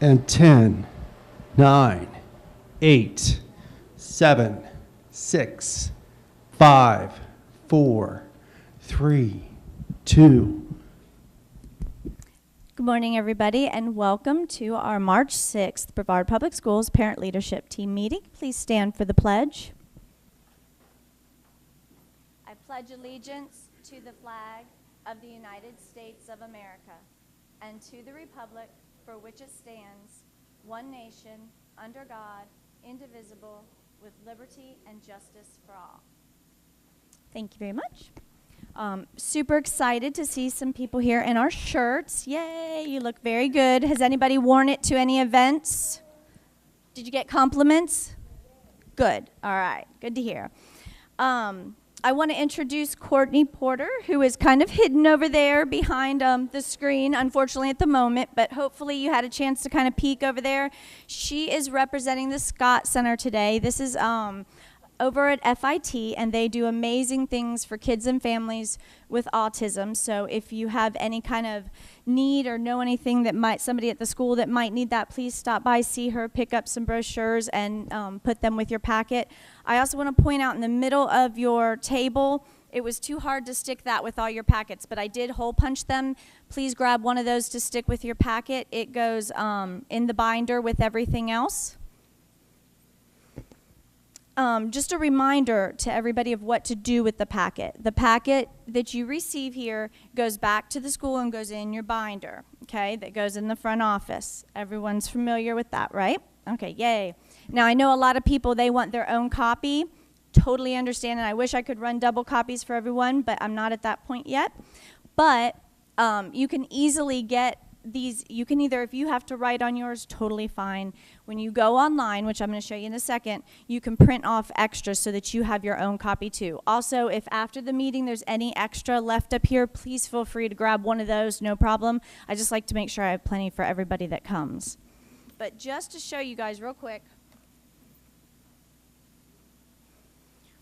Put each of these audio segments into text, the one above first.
And 10, 9, 8, 7, 6, 5, 4, 3, 2. Good morning, everybody, and welcome to our March 6th Brevard Public Schools Parent Leadership Team meeting. Please stand for the pledge. I pledge allegiance to the flag of the United States of America and to the republic for which it stands, one nation, under God, indivisible, with liberty and justice for all. Thank you very much. Super excited to see some people here in our shirts. Yay, you look very good. Has anybody worn it to any events? Did you get compliments? Good. All right. Good to hear. I want to introduce Courtney Porter, who is kind of hidden over there behind the screen, unfortunately, at the moment, but hopefully you had a chance to kind of peek over there. She is representing the Scott Center today. This is over at FIT, and they do amazing things for kids and families with autism. So if you have any kind of need or know anything that somebody at the school that might need that, please stop by, see her, pick up some brochures, and put them with your packet. I also want to point out in the middle of your table, it was too hard to stick that with all your packets, but I did hole punch them. Please grab one of those to stick with your packet. It goes in the binder with everything else. Just a reminder to everybody of what to do with the packet. The packet that you receive here goes back to the school and goes in your binder, okay? That goes in the front office. Everyone's familiar with that, right? Okay, yay. Now, I know a lot of people, they want their own copy. Totally understand, and I wish I could run double copies for everyone, but I'm not at that point yet. But you can easily get these. You can either, if you have to write on yours, totally fine. When you go online, which I'm going to show you in a second, you can print off extras so that you have your own copy too. Also, if after the meeting there's any extra left up here, please feel free to grab one of those, no problem. I just like to make sure I have plenty for everybody that comes. But just to show you guys real quick,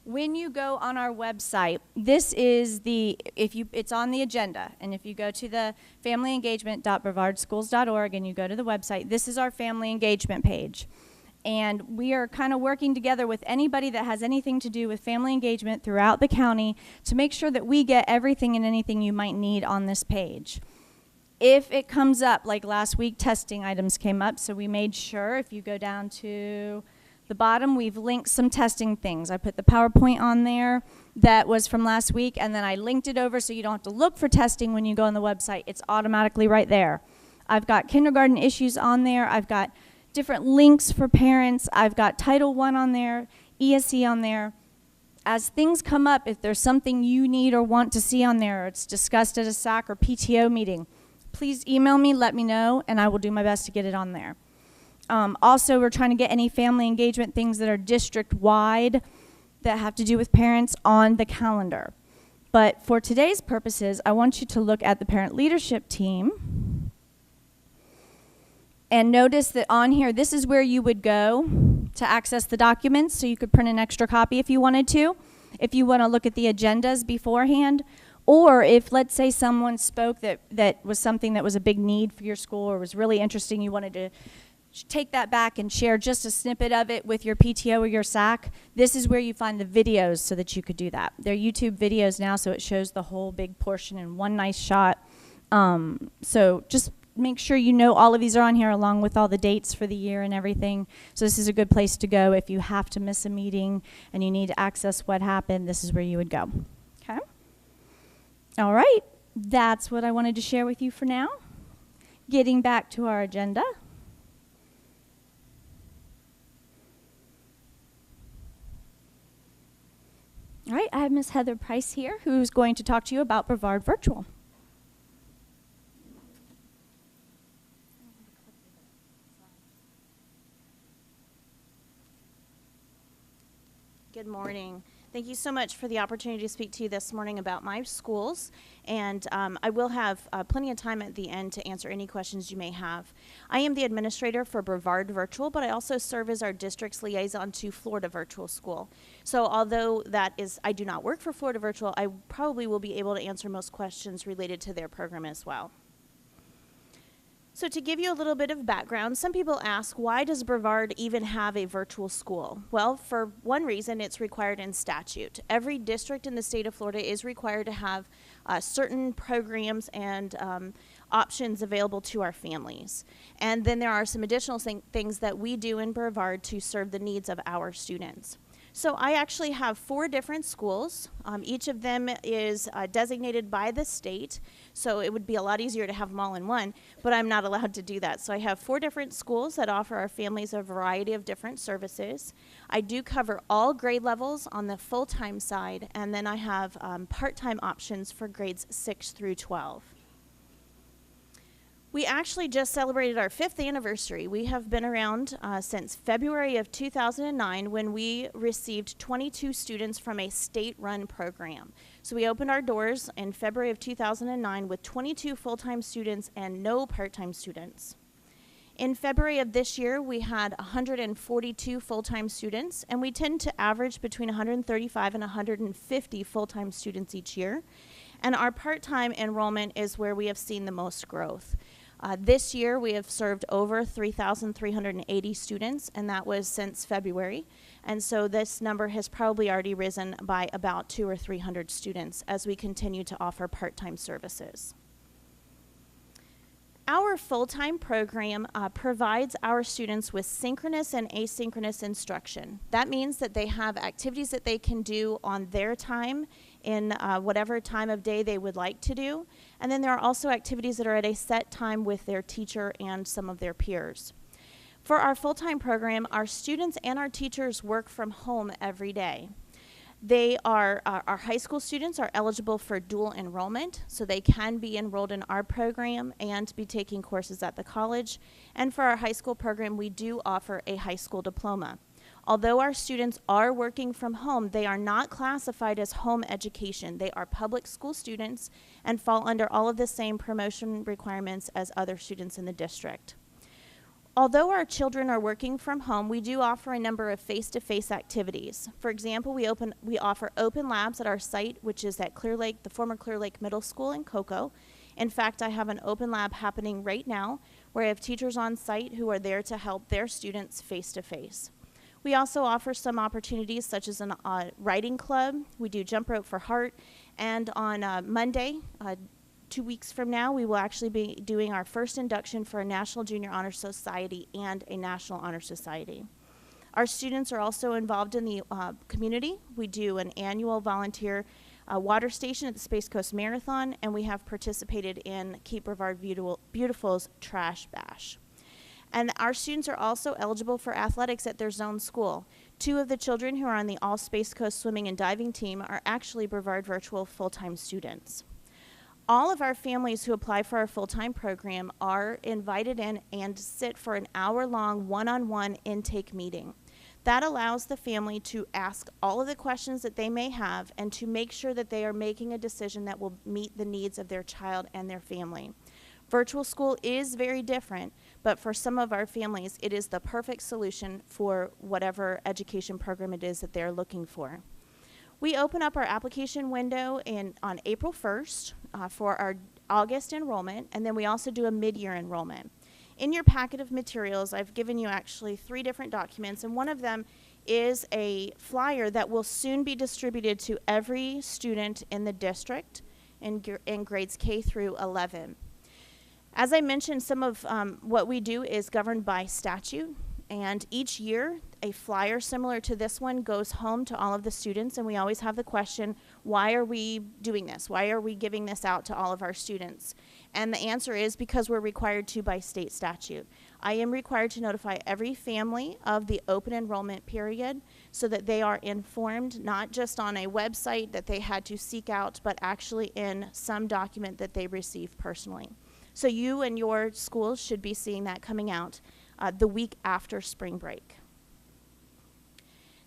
when you go on our website, this is it's on the agenda, and if you go to the familyengagement.brevardschools.org and you go to the website, this is our family engagement page. And we are kind of working together with anybody that has anything to do with family engagement throughout the county to make sure that we get everything and anything you might need on this page. If it comes up, like last week, testing items came up, so we made sure, if you go down to the bottom, we've linked some testing things. I put the PowerPoint on there that was from last week, and then I linked it over so you don't have to look for testing when you go on the website. It's automatically right there. I've got kindergarten issues on there. I've got different links for parents. I've got Title I on there, ESE on there. As things come up, if there's something you need or want to see on there, or it's discussed at a SAC or PTO meeting, please email me, let me know, and I will do my best to get it on there. Also, we're trying to get any family engagement things that are district-wide that have to do with parents on the calendar. But for today's purposes, I want you to look at the parent leadership team and notice that on here, this is where you would go to access the documents, so you could print an extra copy if you wanted to, if you want to look at the agendas beforehand, or if, let's say, someone spoke that was something that was a big need for your school or was really interesting, you wanted to take that back and share just a snippet of it with your PTO or your SAC. This is where you find the videos so that you could do that. They're YouTube videos now, so it shows the whole big portion in one nice shot. So just make sure you know all of these are on here along with all the dates for the year and everything. So this is a good place to go if you have to miss a meeting and you need to access what happened. This is where you would go. Okay? All right. That's what I wanted to share with you for now. Getting back to our agenda. All right, I have Ms. Heather Price here, who's going to talk to you about Brevard Virtual. Good morning. Thank you so much for the opportunity to speak to you this morning about my schools, and I will have plenty of time at the end to answer any questions you may have. I am the administrator for Brevard Virtual, but I also serve as our district's liaison to Florida Virtual School. So although I do not work for Florida Virtual, I probably will be able to answer most questions related to their program as well. So to give you a little bit of background, some people ask, why does Brevard even have a virtual school? Well, for one reason, it's required in statute. Every district in the state of Florida is required to have certain programs and options available to our families. And then there are some additional things that we do in Brevard to serve the needs of our students. So I actually have 4 different schools. Each of them is designated by the state, so it would be a lot easier to have them all in one, but I'm not allowed to do that. So I have 4 different schools that offer our families a variety of different services. I do cover all grade levels on the full-time side, and then I have part-time options for grades 6 through 12. We actually just celebrated our 5th anniversary. We have been around since February of 2009 when we received 22 students from a state-run program. So we opened our doors in February of 2009 with 22 full-time students and no part-time students. In February of this year, we had 142 full-time students, and we tend to average between 135 and 150 full-time students each year. And our part-time enrollment is where we have seen the most growth. This year, we have served over 3,380 students, and that was since February. And so this number has probably already risen by about 200 or 300 students as we continue to offer part-time services. Our full-time program provides our students with synchronous and asynchronous instruction. That means that they have activities that they can do on their time in whatever time of day they would like to do. And then there are also activities that are at a set time with their teacher and some of their peers. For our full-time program, our students and our teachers work from home every day. They are, our high school students are eligible for dual enrollment, so they can be enrolled in our program and be taking courses at the college. And for our high school program, we do offer a high school diploma. Although our students are working from home, they are not classified as home education. They are public school students and fall under all of the same promotion requirements as other students in the district. Although our children are working from home, we do offer a number of face-to-face activities. For example, we offer open labs at our site, which is at Clear Lake, the former Clear Lake Middle School in Cocoa. In fact, I have an open lab happening right now where I have teachers on site who are there to help their students face-to-face. We also offer some opportunities such as a writing club. We do Jump Rope for Heart, and on Monday, 2 weeks from now, we will actually be doing our first induction for a National Junior Honor Society and a National Honor Society. Our students are also involved in the community. We do an annual volunteer water station at the Space Coast Marathon, and we have participated in Keep Brevard Beautiful's Trash Bash. And our students are also eligible for athletics at their zone school. 2 of the children who are on the All Space Coast swimming and diving team are actually Brevard Virtual full-time students. All of our families who apply for our full-time program are invited in and sit for an hour-long one-on-one intake meeting. That allows the family to ask all of the questions that they may have and to make sure that they are making a decision that will meet the needs of their child and their family. Virtual school is very different, but for some of our families, it is the perfect solution for whatever education program it is that they're looking for. We open up our application window on April 1st for our August enrollment, and then we also do a mid-year enrollment. In your packet of materials, I've given you actually 3 different documents, and one of them is a flyer that will soon be distributed to every student in the district in grades K through 11. As I mentioned, some of what we do is governed by statute, and each year a flyer similar to this one goes home to all of the students, and we always have the question, why are we doing this? Why are we giving this out to all of our students? And the answer is because we're required to by state statute. I am required to notify every family of the open enrollment period so that they are informed, not just on a website that they had to seek out, but actually in some document that they received personally. So you and your schools should be seeing that coming out the week after spring break.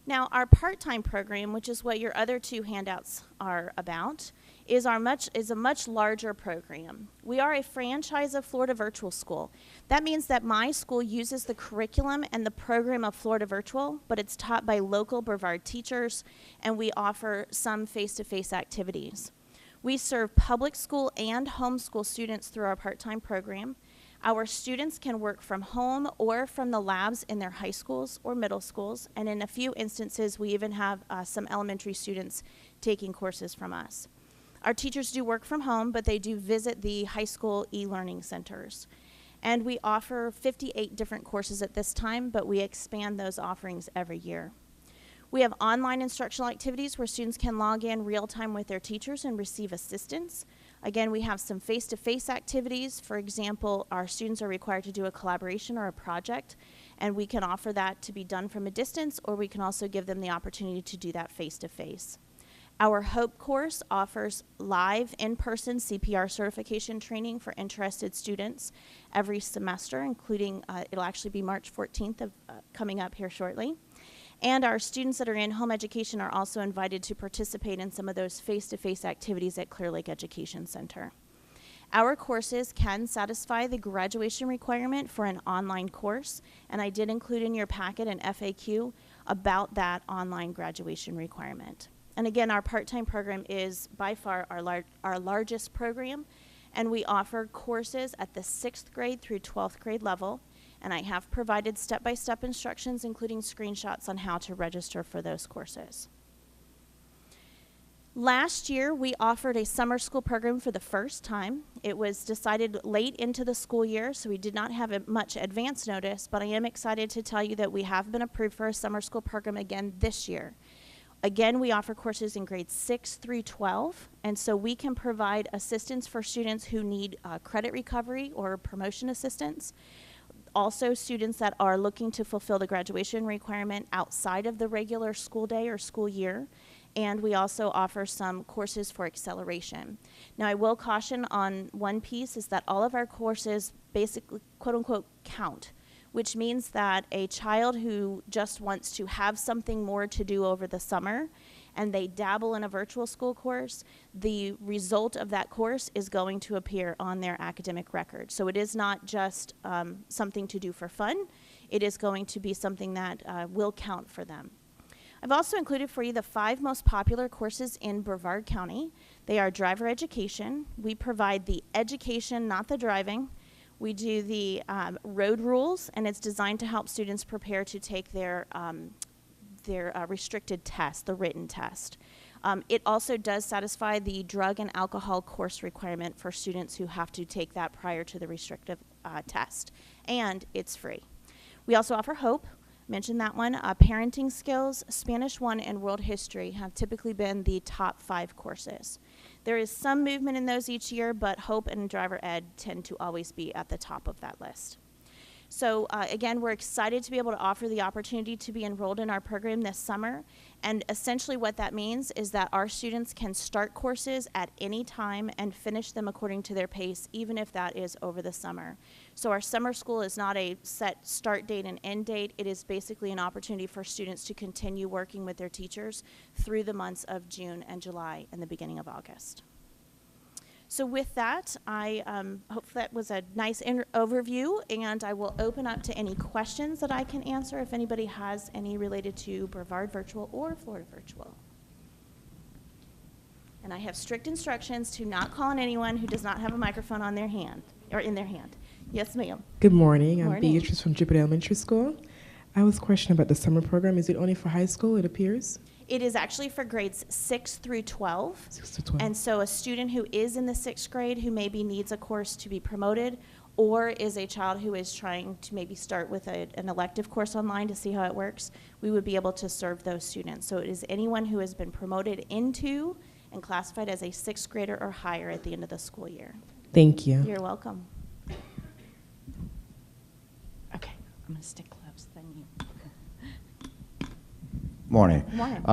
Now, our part-time program, which is what your other 2 handouts are about, is a much larger program. We are a franchise of Florida Virtual School. That means that my school uses the curriculum and the program of Florida Virtual, but it's taught by local Brevard teachers, and we offer some face-to-face activities. We serve public school and homeschool students through our part-time program. Our students can work from home or from the labs in their high schools or middle schools, and in a few instances, we even have some elementary students taking courses from us. Our teachers do work from home, but they do visit the high school e-learning centers. And we offer 58 different courses at this time, but we expand those offerings every year. We have online instructional activities where students can log in real-time with their teachers and receive assistance. Again, we have some face-to-face activities. For example, our students are required to do a collaboration or a project, and we can offer that to be done from a distance, or we can also give them the opportunity to do that face-to-face. Our HOPE course offers live in-person CPR certification training for interested students every semester, including, it'll actually be March 14th coming up here shortly. And our students that are in home education are also invited to participate in some of those face-to-face activities at Clear Lake Education Center. Our courses can satisfy the graduation requirement for an online course, and I did include in your packet an FAQ about that online graduation requirement. And again, our part-time program is by far our largest program, and we offer courses at the 6th grade through 12th grade level. And I have provided step-by-step instructions, including screenshots on how to register for those courses. Last year, we offered a summer school program for the first time. It was decided late into the school year, so we did not have much advance notice, but I am excited to tell you that we have been approved for a summer school program again this year. Again, we offer courses in grades 6 through 12, and so we can provide assistance for students who need credit recovery or promotion assistance. Also, students that are looking to fulfill the graduation requirement outside of the regular school day or school year. And we also offer some courses for acceleration. Now, I will caution on one piece is that all of our courses basically, quote unquote, count, which means that a child who just wants to have something more to do over the summer and they dabble in a virtual school course, the result of that course is going to appear on their academic record. So it is not just something to do for fun. It is going to be something that will count for them. I've also included for you the 5 most popular courses in Brevard County. They are driver education. We provide the education, not the driving. We do the road rules, and it's designed to help students prepare to take their restricted test, the written test. It also does satisfy the drug and alcohol course requirement for students who have to take that prior to the restrictive test, and it's free. We also offer HOPE, mentioned that one. Parenting skills, Spanish 1, and world history have typically been the top 5 courses. There is some movement in those each year, but HOPE and driver ed tend to always be at the top of that list. So again, we're excited to be able to offer the opportunity to be enrolled in our program this summer. And essentially what that means is that our students can start courses at any time and finish them according to their pace, even if that is over the summer. So our summer school is not a set start date and end date. It is basically an opportunity for students to continue working with their teachers through the months of June and July and the beginning of August. So with that, I hope that was a nice overview, and I will open up to any questions that I can answer if anybody has any related to Brevard Virtual or Florida Virtual. And I have strict instructions to not call on anyone who does not have a microphone on their hand, or in their hand. Yes, ma'am. Good morning. I'm Morning. Beatrice from Jupiter Elementary School. I was questioning about the summer program. Is it only for high school, it appears? It is actually for grades 6 through 12. 6 to 12. And so a student who is in the 6th grade who maybe needs a course to be promoted, or is a child who is trying to maybe start with an elective course online to see how it works, we would be able to serve those students. So it is anyone who has been promoted into and classified as a 6th grader or higher at the end of the school year. Thank you. You're welcome. Okay, I'm going to stick close, then you. Morning. Morning.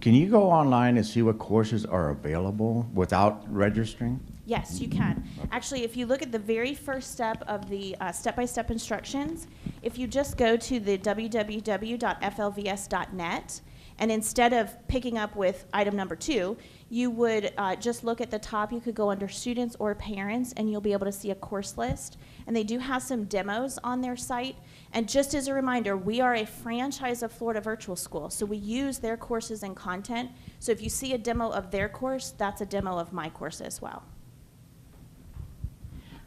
Can you go online and see what courses are available without registering? Yes, you can. Actually, if you look at the very first step of the step-by-step instructions, if you just go to the www.flvs.net, and instead of picking up with item number 2, you would just look at the top. You could go under students or parents, and you'll be able to see a course list. And they do have some demos on their site. And just as a reminder, we are a franchise of Florida Virtual School, so we use their courses and content. So if you see a demo of their course, that's a demo of my course as well.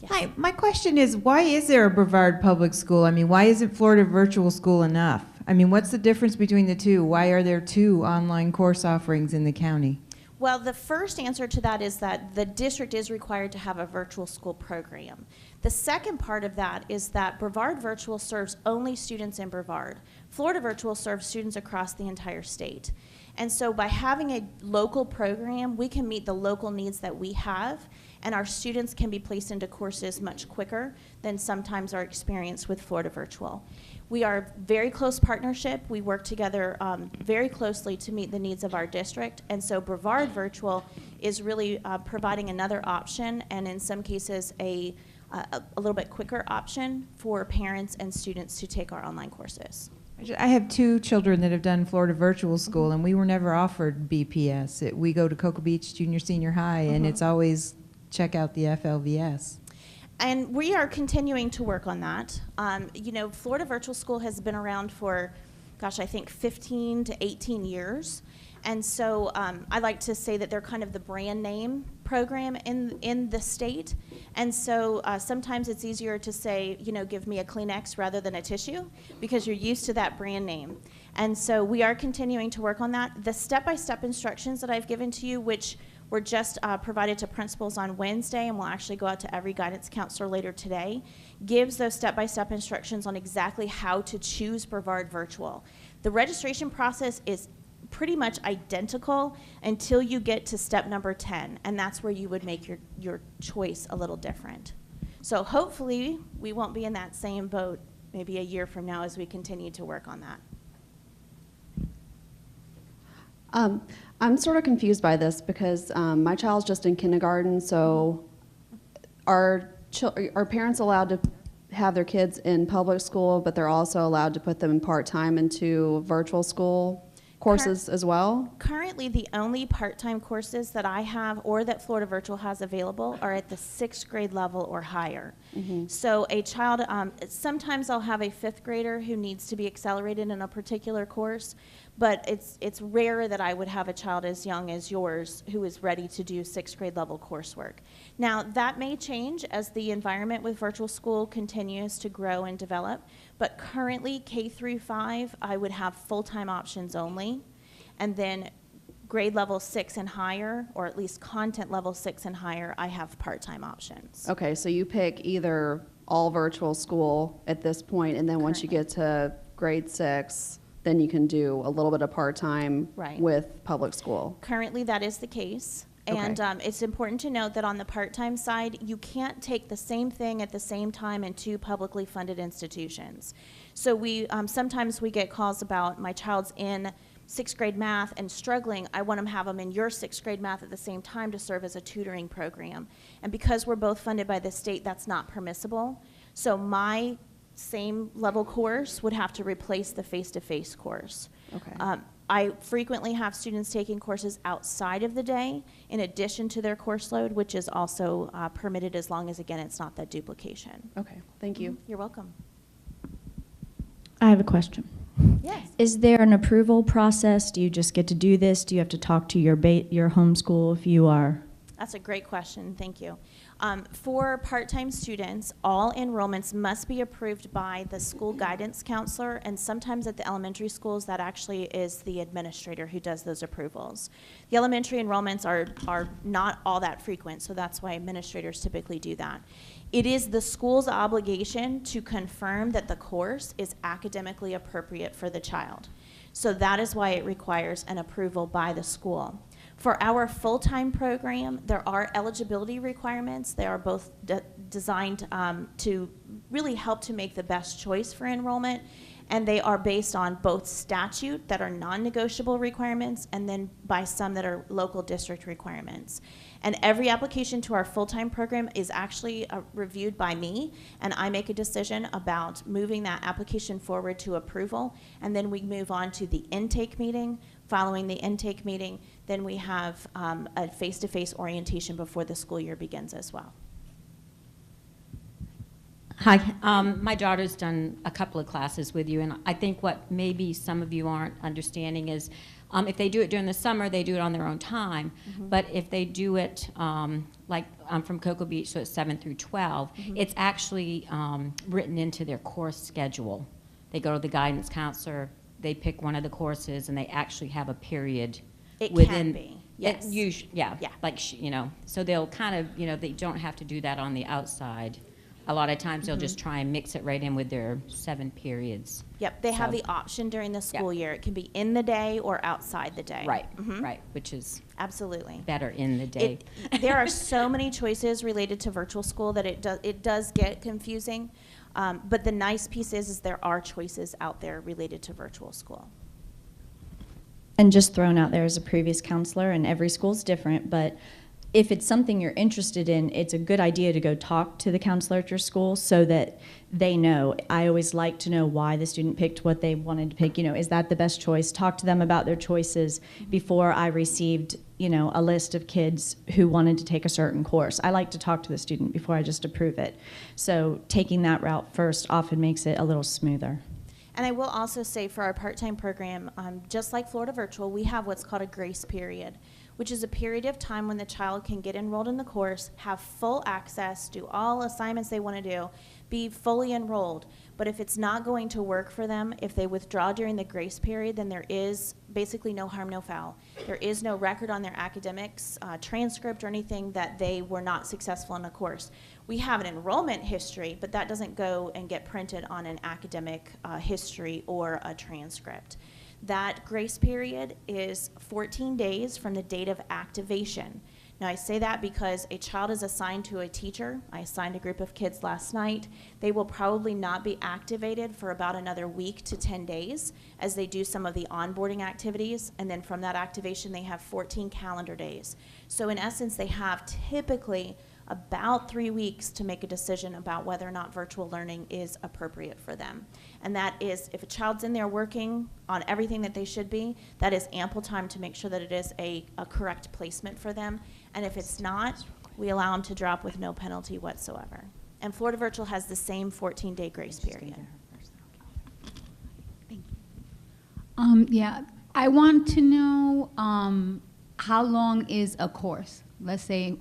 Yes. Hi, my question is, why is there a Brevard Public School? I mean, why isn't Florida Virtual School enough? I mean, what's the difference between the two? Why are there two online course offerings in the county? Well, the first answer to that is that the district is required to have a virtual school program. The second part of that is that Brevard Virtual serves only students in Brevard. Florida Virtual serves students across the entire state. And so by having a local program, we can meet the local needs that we have, and our students can be placed into courses much quicker than sometimes our experience with Florida Virtual. We are very close partnership. We work together very closely to meet the needs of our district, and so Brevard Virtual is really providing another option, and in some cases a little bit quicker option for parents and students to take our online courses. I have two children that have done Florida Virtual School, and we were never offered BPS. We go to Cocoa Beach Junior Senior High, and it's always check out the FLVS. And we are continuing to work on that. You know, Florida Virtual School has been around for, gosh, I think 15 to 18 years. And so I like to say that they're kind of the brand name program in the state. And so sometimes it's easier to say, you know, give me a Kleenex rather than a tissue, because you're used to that brand name. And so we are continuing to work on that. The step-by-step instructions that I've given to you, which were just provided to principals on Wednesday, and will actually go out to every guidance counselor later today, gives those step-by-step instructions on exactly how to choose Brevard Virtual. The registration process is pretty much identical until you get to step number 10, and that's where you would make your choice a little different. So hopefully we won't be in that same boat maybe a year from now as we continue to work on that. I'm sort of confused by this because my child's just in kindergarten, so are parents allowed to have their kids in public school, but they're also allowed to put them part-time into virtual school courses as well? Currently, the only part-time courses that I have or that Florida Virtual has available are at the 6th grade level or higher. So a child, sometimes I'll have a 5th grader who needs to be accelerated in a particular course, but it's rare that I would have a child as young as yours who is ready to do 6th grade level coursework. Now, that may change as the environment with virtual school continues to grow and develop, but currently K through 5, I would have full-time options only, and then grade level 6 and higher, or at least content level 6 and higher, I have part-time options. Okay, so you pick either all virtual school at this point, and then once you get to grade 6, then you can do a little bit of part-time Right. with public school. Currently, that is the case. And Okay. it's important to note that on the part-time side, you can't take the same thing at the same time in 2 publicly funded institutions. So we sometimes we get calls about my child's in 6th grade math and struggling. I want to have them in your 6th grade math at the same time to serve as a tutoring program. And because we're both funded by the state, that's not permissible. So my same level course would have to replace the face-to-face course. Okay. I frequently have students taking courses outside of the day in addition to their course load, which is also permitted as long as, again, it's not that duplication. Okay, thank you. You're welcome. I have a question. Yes. Is there an approval process? Do you just get to do this? Do you have to talk to your home school if you are? That's a great question. Thank you. For part-time students, all enrollments must be approved by the school guidance counselor, and sometimes at the elementary schools, that actually is the administrator who does those approvals. The elementary enrollments are not all that frequent, so that's why administrators typically do that. It is the school's obligation to confirm that the course is academically appropriate for the child. So that is why it requires an approval by the school. For our full-time program, there are eligibility requirements. They are both designed to really help to make the best choice for enrollment, and they are based on both statute that are non-negotiable requirements and then by some that are local district requirements. And every application to our full-time program is actually reviewed by me, and I make a decision about moving that application forward to approval, and then we move on to the intake meeting. Following the intake meeting, then we have a face-to-face orientation before the school year begins as well. Hi, my daughter's done a couple of classes with you, and I think what maybe some of you aren't understanding is if they do it during the summer, they do it on their own time. But if they do it, like I'm from Cocoa Beach, so it's 7 through 12, it's actually written into their course schedule. They go to the guidance counselor, they pick one of the courses, and they actually have a period It within. can be, yes. Yeah, Yeah. like, so they'll kind of, they don't have to do that on the outside. A lot of times they'll just try and mix it right in with their 7 periods. Yep, they have So- the option during the school year. It can be in the day or outside the day. Right, right, which is Absolutely. better in the day. There are so many choices related to virtual school that it does get confusing. But the nice piece is there are choices out there related to virtual school. And just thrown out there as a previous counselor, and every school's different, but if it's something you're interested in, it's a good idea to go talk to the counselor at your school so that they know. I always like to know why the student picked what they wanted to pick. Is that the best choice? Talk to them about their choices before I received, a list of kids who wanted to take a certain course. I like to talk to the student before I just approve it. So taking that route first often makes it a little smoother. And I will also say for our part-time program, just like Florida Virtual, we have what's called a grace period, which is a period of time when the child can get enrolled in the course, have full access, do all assignments they want to do, be fully enrolled. But if it's not going to work for them, if they withdraw during the grace period, then there is basically no harm, no foul. There is no record on their academics, transcript, or anything that they were not successful in a course. We have an enrollment history, but that doesn't go and get printed on an academic history or a transcript. That grace period is 14 days from the date of activation. Now, I say that because a child is assigned to a teacher. I assigned a group of kids last night. They will probably not be activated for about another week to 10 days as they do some of the onboarding activities. And then from that activation, they have 14 calendar days. So in essence, they have typically about 3 weeks to make a decision about whether or not virtual learning is appropriate for them. And that is, if a child's in there working on everything that they should be, that is ample time to make sure that it is a correct placement for them. And if it's not, we allow them to drop with no penalty whatsoever. And Florida Virtual has the same 14-day grace period. Yeah, I want to know how long is a course? Let's say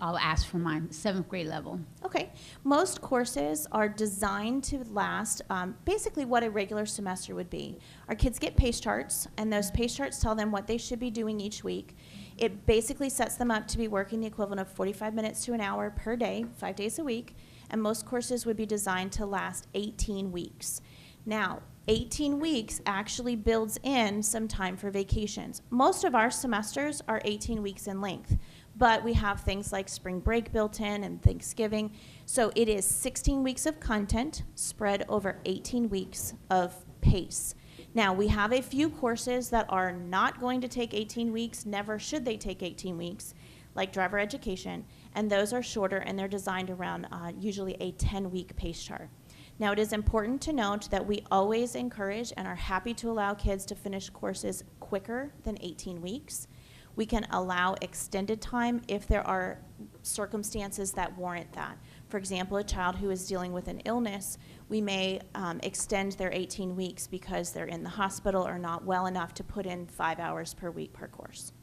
I'll ask for mine, 7th grade level. Okay. Most courses are designed to last basically what a regular semester would be. Our kids get pace charts, and those pace charts tell them what they should be doing each week. It basically sets them up to be working the equivalent of 45 minutes to an hour per day, 5 days a week, and most courses would be designed to last 18 weeks. Now, 18 weeks actually builds in some time for vacations. Most of our semesters are 18 weeks in length, but we have things like spring break built in and Thanksgiving. So it is 16 weeks of content spread over 18 weeks of pace. Now, we have a few courses that are not going to take 18 weeks, never should they take 18 weeks, like driver education, and those are shorter and they're designed around usually a 10-week pace chart. Now, it is important to note that we always encourage and are happy to allow kids to finish courses quicker than 18 weeks. We can allow extended time if there are circumstances that warrant that. For example, a child who is dealing with an illness, we may extend their 18 weeks because they're in the hospital or not well enough to put in 5 hours per week per course.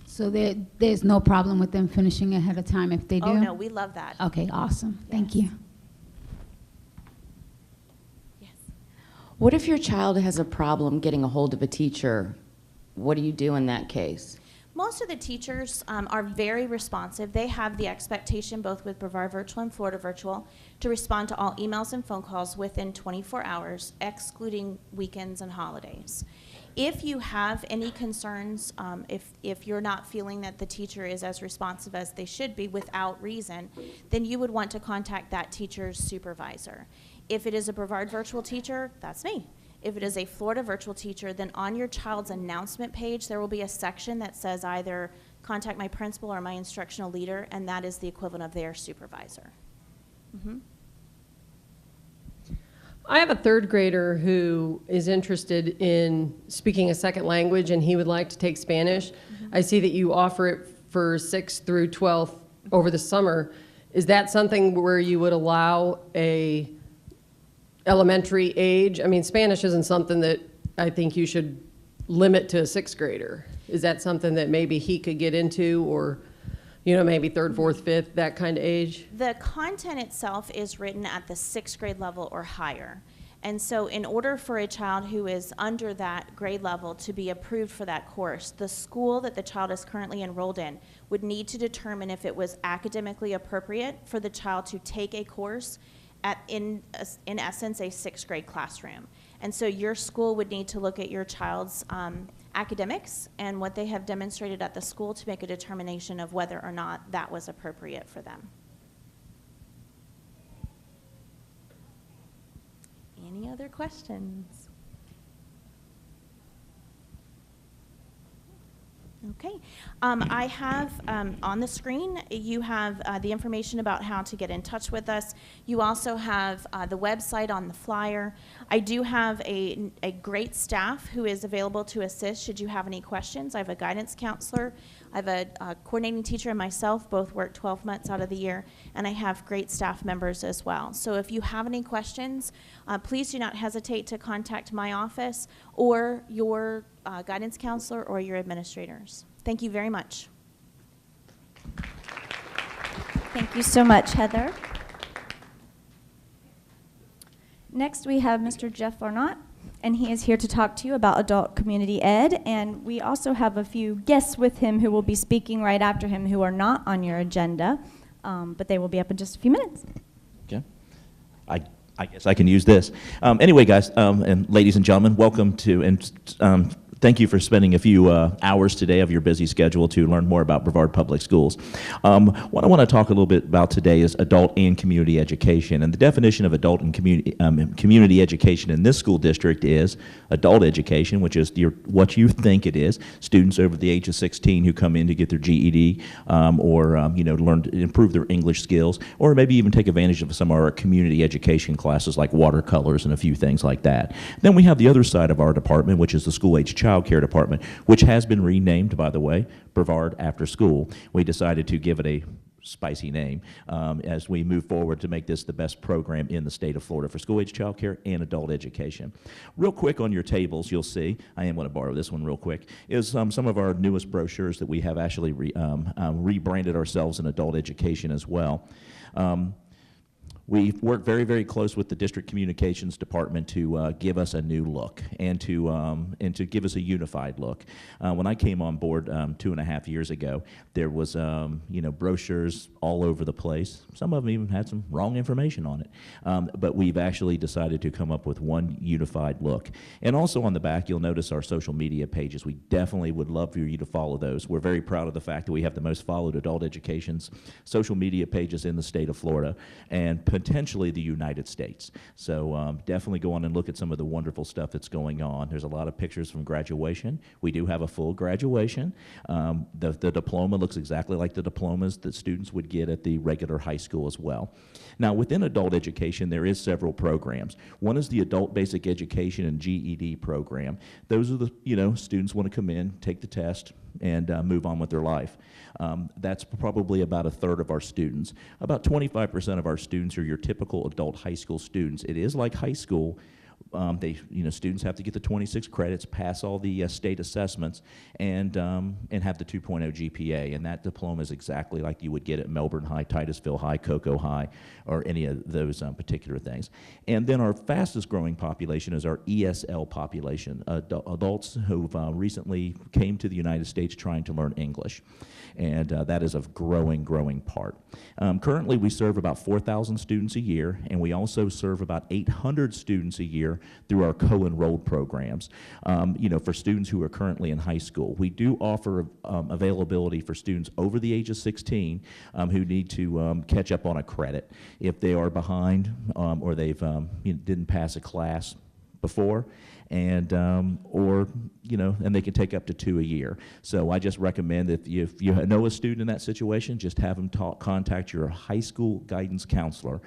So there's no problem with them finishing ahead of time if they do? Oh, no, we love that. Okay, awesome. Thank you. Yes. What if your child has a problem getting a hold of a teacher? What do you do in that case? Most of the teachers are very responsive. They have the expectation, both with Brevard Virtual and Florida Virtual, to respond to all emails and phone calls within 24 hours, excluding weekends and holidays. If you have any concerns, if you're not feeling that the teacher is as responsive as they should be without reason, then you would want to contact that teacher's supervisor. If it is a Brevard Virtual teacher, that's me. If it is a Florida Virtual teacher, then on your child's announcement page, there will be a section that says either contact my principal or my instructional leader, and that is the equivalent of their supervisor. Mm-hmm. I have a 3rd grader who is interested in speaking a second language, and he would like to take Spanish. I see that you offer it for 6th through 12th over the summer. Is that something where you would allow a elementary age? I mean, Spanish isn't something that I think you should limit to a sixth grader. Is that something that maybe he could get into, or, you know, maybe third, fourth, fifth, that kind of age? The content itself is written at the sixth grade level or higher. And so in order for a child who is under that grade level to be approved for that course, the school that the child is currently enrolled in would need to determine if it was academically appropriate for the child to take a course at, in essence, a sixth grade classroom. And so your school would need to look at your child's academics and what they have demonstrated at the school to make a determination of whether or not that was appropriate for them. Any other questions? Okay. I have on the screen, you have the information about how to get in touch with us. You also have the website on the flyer. I do have a great staff who is available to assist should you have any questions. I have a guidance counselor. I have a coordinating teacher and myself, both work 12 months out of the year, and I have great staff members as well. So if you have any questions, please do not hesitate to contact my office or your guidance counselor or your administrators. Thank you very much. Thank you so much, Heather. Next, we have Mr. Jeff Arnott, and he is here to talk to you about adult community ed. And we also have a few guests with him who will be speaking right after him who are not on your agenda, but they will be up in just a few minutes. Okay. I guess I can use this. Anyway, guys and ladies and gentlemen, welcome to, and thank you for spending a few hours today of your busy schedule to learn more about Brevard Public Schools. What I want to talk a little bit about today is adult and community education. And the definition of adult and community education in this school district is adult education, which is what you think it is. Students over the age of 16 who come in to get their GED or learn to improve their English skills, or maybe even take advantage of some of our community education classes like watercolors and a few things like that. Then we have the other side of our department, which is the school-age child care department, which has been renamed, by the way, Brevard After School. We decided to give it a spicy name as we move forward to make this the best program in the state of Florida for school-age child care and adult education. Real quick on your tables, you'll see, I am going to borrow this one real quick, is some of our newest brochures that we have actually rebranded ourselves in adult education as well. We've worked very, very close with the district communications department to give us a new look and to give us a unified look. When I came on board 2.5 years ago, there was brochures all over the place. Some of them even had some wrong information on it. But we've actually decided to come up with one unified look. And also on the back, you'll notice our social media pages. We definitely would love for you to follow those. We're very proud of the fact that we have the most followed adult education's social media pages in the state of Florida, and potentially the United States. So definitely go on and look at some of the wonderful stuff that's going on. There's a lot of pictures from graduation. We do have a full graduation. The diploma looks exactly like the diplomas that students would get at the regular high school as well. Now, within adult education, there is several programs. One is the Adult Basic Education and GED program. Those are the, students want to come in, take the test, and move on with their life. That's probably about 1/3 of our students. About 25% of our students are your typical adult high school students. It is like high school. Students have to get the 26 credits, pass all the state assessments, and have the 2.0 GPA. And that diploma is exactly like you would get at Melbourne High, Titusville High, Cocoa High, or any of those particular things. And then our fastest growing population is our ESL population, adults who've recently came to the United States trying to learn English. And that is a growing part. Currently, we serve about 4,000 students a year, and we also serve about 800 students a year through our co-enrolled programs, for students who are currently in high school. We do offer availability for students over the age of 16 who need to catch up on a credit if they are behind or they've didn't pass a class before. and or and they can take up to 2 a year. So I just recommend that if you know a student in that situation, just have them contact your high school guidance counselor.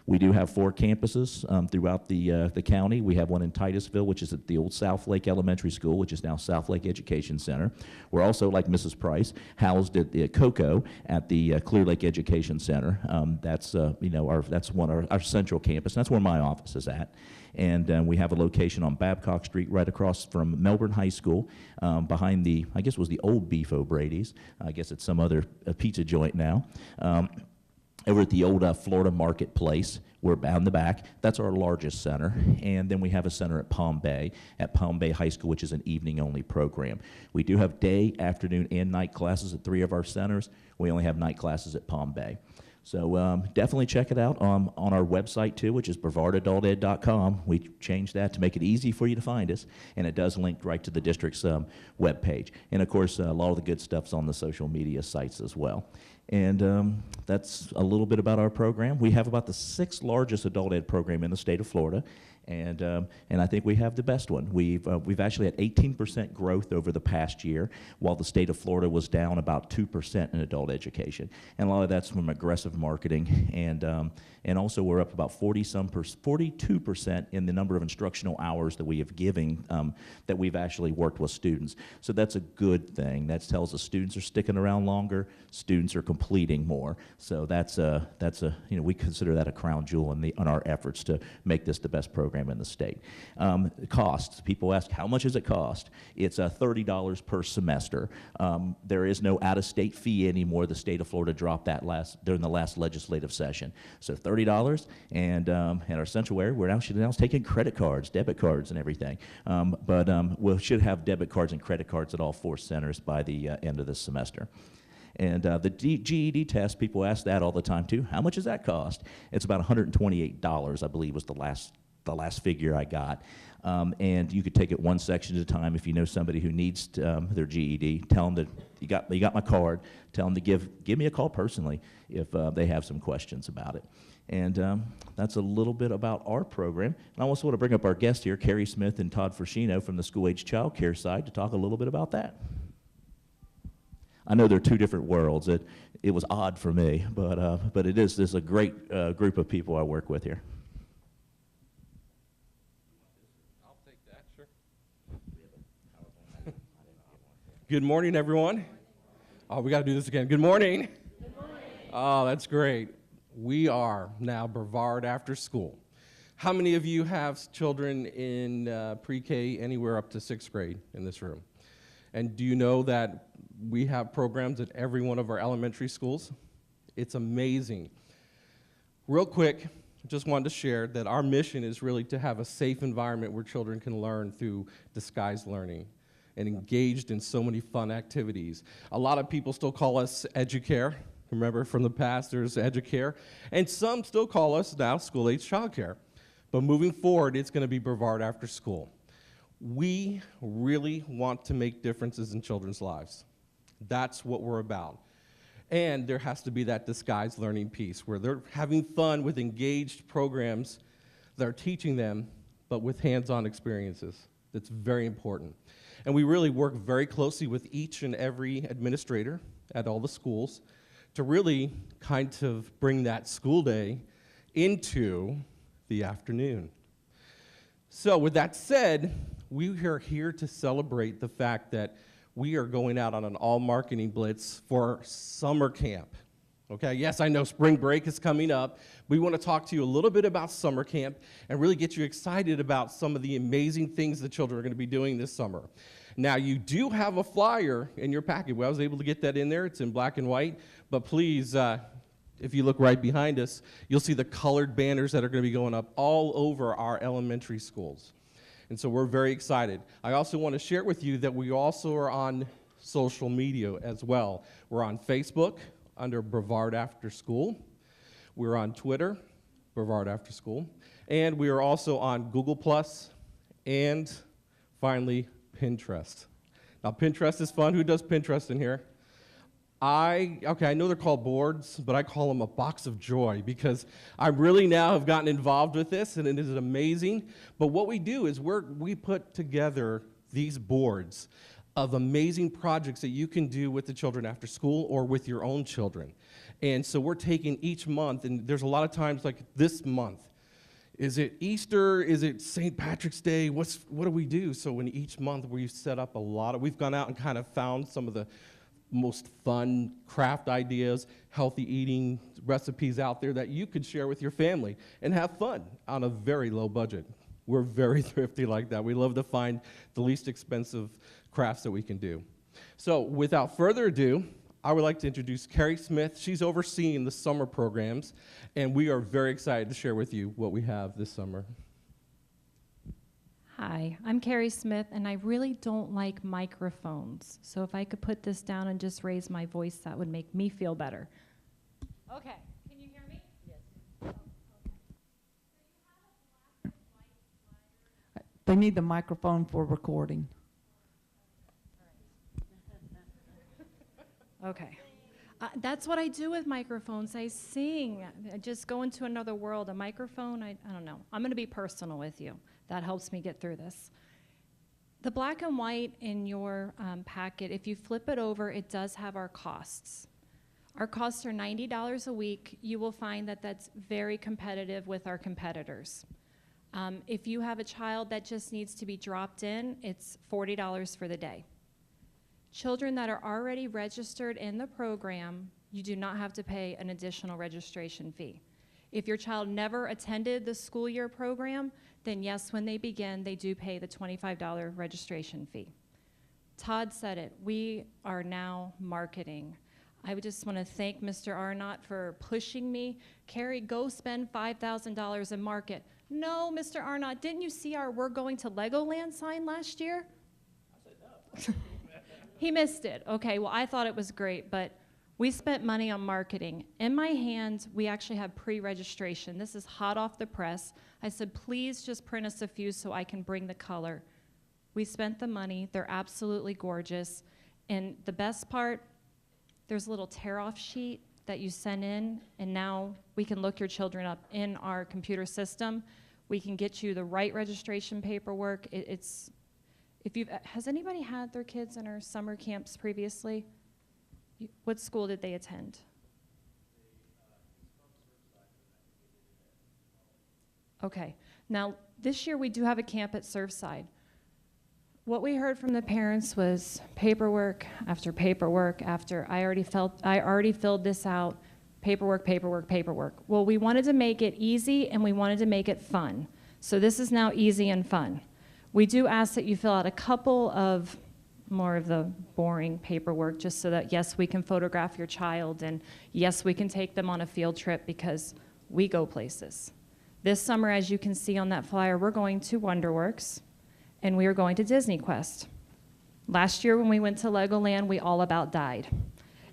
We do have 4 campuses throughout the county. We have one in Titusville, which is at the old South Lake Elementary School, which is now South Lake Education Center. We're also, like Mrs. Price, housed at the COCO at the Clear Lake Education Center. That's that's our central campus. That's where my office is at. And we have a location on Babcock Street right across from Melbourne High School, behind the, I guess it was the old Beef O'Brady's. I guess it's some other pizza joint now. Over at the old Florida Marketplace, we're in the back. That's our largest center. And then we have a center at Palm Bay High School, which is an evening-only program. We do have day, afternoon, and night classes at 3 of our centers. We only have night classes at Palm Bay. So definitely check it out on our website, too, which is brevardadulted.com. We changed that to make it easy for you to find us, and it does link right to the district's webpage. And, of course, a lot of the good stuff's on the social media sites as well. And that's a little bit about our program. We have about the 6th largest adult ed program in the state of Florida, and I think we have the best one. We've actually had 18% growth over the past year, while the state of Florida was down about 2% in adult education. And a lot of that's from aggressive marketing, and also we're up about 42% in the number of instructional hours that we have given, that we've actually worked with students. So that's a good thing. That tells us students are sticking around longer, students are completing more. So that's we consider that a crown jewel in our efforts to make this the best program in the state. Costs. People ask, how much does it cost? It's $30 per semester. There is no out-of-state fee anymore. The state of Florida dropped that during the last legislative session. So $30, and our central area, we're now taking credit cards, debit cards, and everything. But we should have debit cards and credit cards at all 4 centers by the end of this semester. And the GED test, people ask that all the time too. How much does that cost? It's about $128, I believe, was the last figure I got. And you could take it one section at a time. If you know somebody who needs their GED, tell them that you got my card. Tell them to give me a call personally if they have some questions about it. And that's a little bit about our program. And I also want to bring up our guests here, Carrie Smith and Todd Frascino from the school-age child care side, to talk a little bit about that. I know they're 2 different worlds. It was odd for me, but there's a great group of people I work with here. I'll take that, sure. Good morning, everyone. Oh, we got to do this again. Good morning. Good morning. Oh, that's great. We are now Brevard After School. How many of you have children in pre-K anywhere up to 6th grade in this room? And do you know that we have programs at every one of our elementary schools? It's amazing. Real quick, just wanted to share that our mission is really to have a safe environment where children can learn through disguised learning and engaged in so many fun activities. A lot of people still call us Educare. Remember from the past, there's Educare. And some still call us now school-age childcare. But moving forward, it's going to be Brevard After School. We really want to make differences in children's lives. That's what we're about. And there has to be that disguised learning piece where they're having fun with engaged programs that are teaching them, but with hands-on experiences. That's very important. And we really work very closely with each and every administrator at all the schools to really kind of bring that school day into the afternoon. So with that said, we are here to celebrate the fact that we are going out on an all-marketing blitz for summer camp. Okay, yes, I know spring break is coming up. We want to talk to you a little bit about summer camp and really get you excited about some of the amazing things the children are going to be doing this summer. Now, you do have a flyer in your packet. Well, I was able to get that in there. It's in black and white. But please, if you look right behind us, you'll see the colored banners that are going to be going up all over our elementary schools. And so we're very excited. I also want to share with you that we also are on social media as well. We're on Facebook under Brevard After School. We're on Twitter, Brevard After School. And we are also on Google+, and finally, Pinterest. Now, Pinterest is fun. Who does Pinterest in here? I know they're called boards, but I call them a box of joy because I really now have gotten involved with this, and it is amazing. But what we do is we put together these boards of amazing projects that you can do with the children after school or with your own children. And so we're taking each month, and there's a lot of times like this month. Is it Easter? Is it St. Patrick's Day? What do we do? So in each month we've set up we've gone out and kind of found some of the most fun craft ideas, healthy eating recipes out there that you could share with your family and have fun on a very low budget. We're very thrifty like that. We love to find the least expensive crafts that we can do. So without further ado, I would like to introduce Carrie Smith. She's overseeing the summer programs, and we are very excited to share with you what we have this summer. Hi, I'm Carrie Smith, and I really don't like microphones. So if I could put this down and just raise my voice, that would make me feel better. Okay, can you hear me? Yes. They need the microphone for recording. Okay. That's what I do with microphones. I sing. I just go into another world. A microphone, I don't know. I'm going to be personal with you. That helps me get through this. The black and white in your packet, if you flip it over, it does have our costs. Our costs are $90 a week. You will find that that's very competitive with our competitors. If you have a child that just needs to be dropped in, it's $40 for the day. Children that are already registered in the program, you do not have to pay an additional registration fee. If your child never attended the school year program, then yes, when they begin, they do pay the $25 registration fee. Todd said it, we are now marketing. I would just want to thank Mr. Arnott for pushing me. Carrie, go spend $5,000 and market. No, Mr. Arnott, didn't you see our We're Going to Legoland sign last year? I said no. He missed it. Okay, well, I thought it was great, but we spent money on marketing. In my hand, we actually have pre-registration. This is hot off the press. I said, please just print us a few so I can bring the color. We spent the money. They're absolutely gorgeous. And the best part, there's a little tear-off sheet that you send in, and now we can look your children up in our computer system. We can get you the right registration paperwork. Has anybody had their kids in our summer camps previously? What school did they attend? Okay. Now, this year we do have a camp at Surfside. What we heard from the parents was paperwork after paperwork after I already filled this out, paperwork. Well, we wanted to make it easy and we wanted to make it fun. So this is now easy and fun. We do ask that you fill out a couple of more of the boring paperwork just so that, yes, we can photograph your child, and yes, we can take them on a field trip because we go places. This summer, as you can see on that flyer, we're going to Wonderworks, and we are going to Disney Quest. Last year when we went to Legoland, we all about died.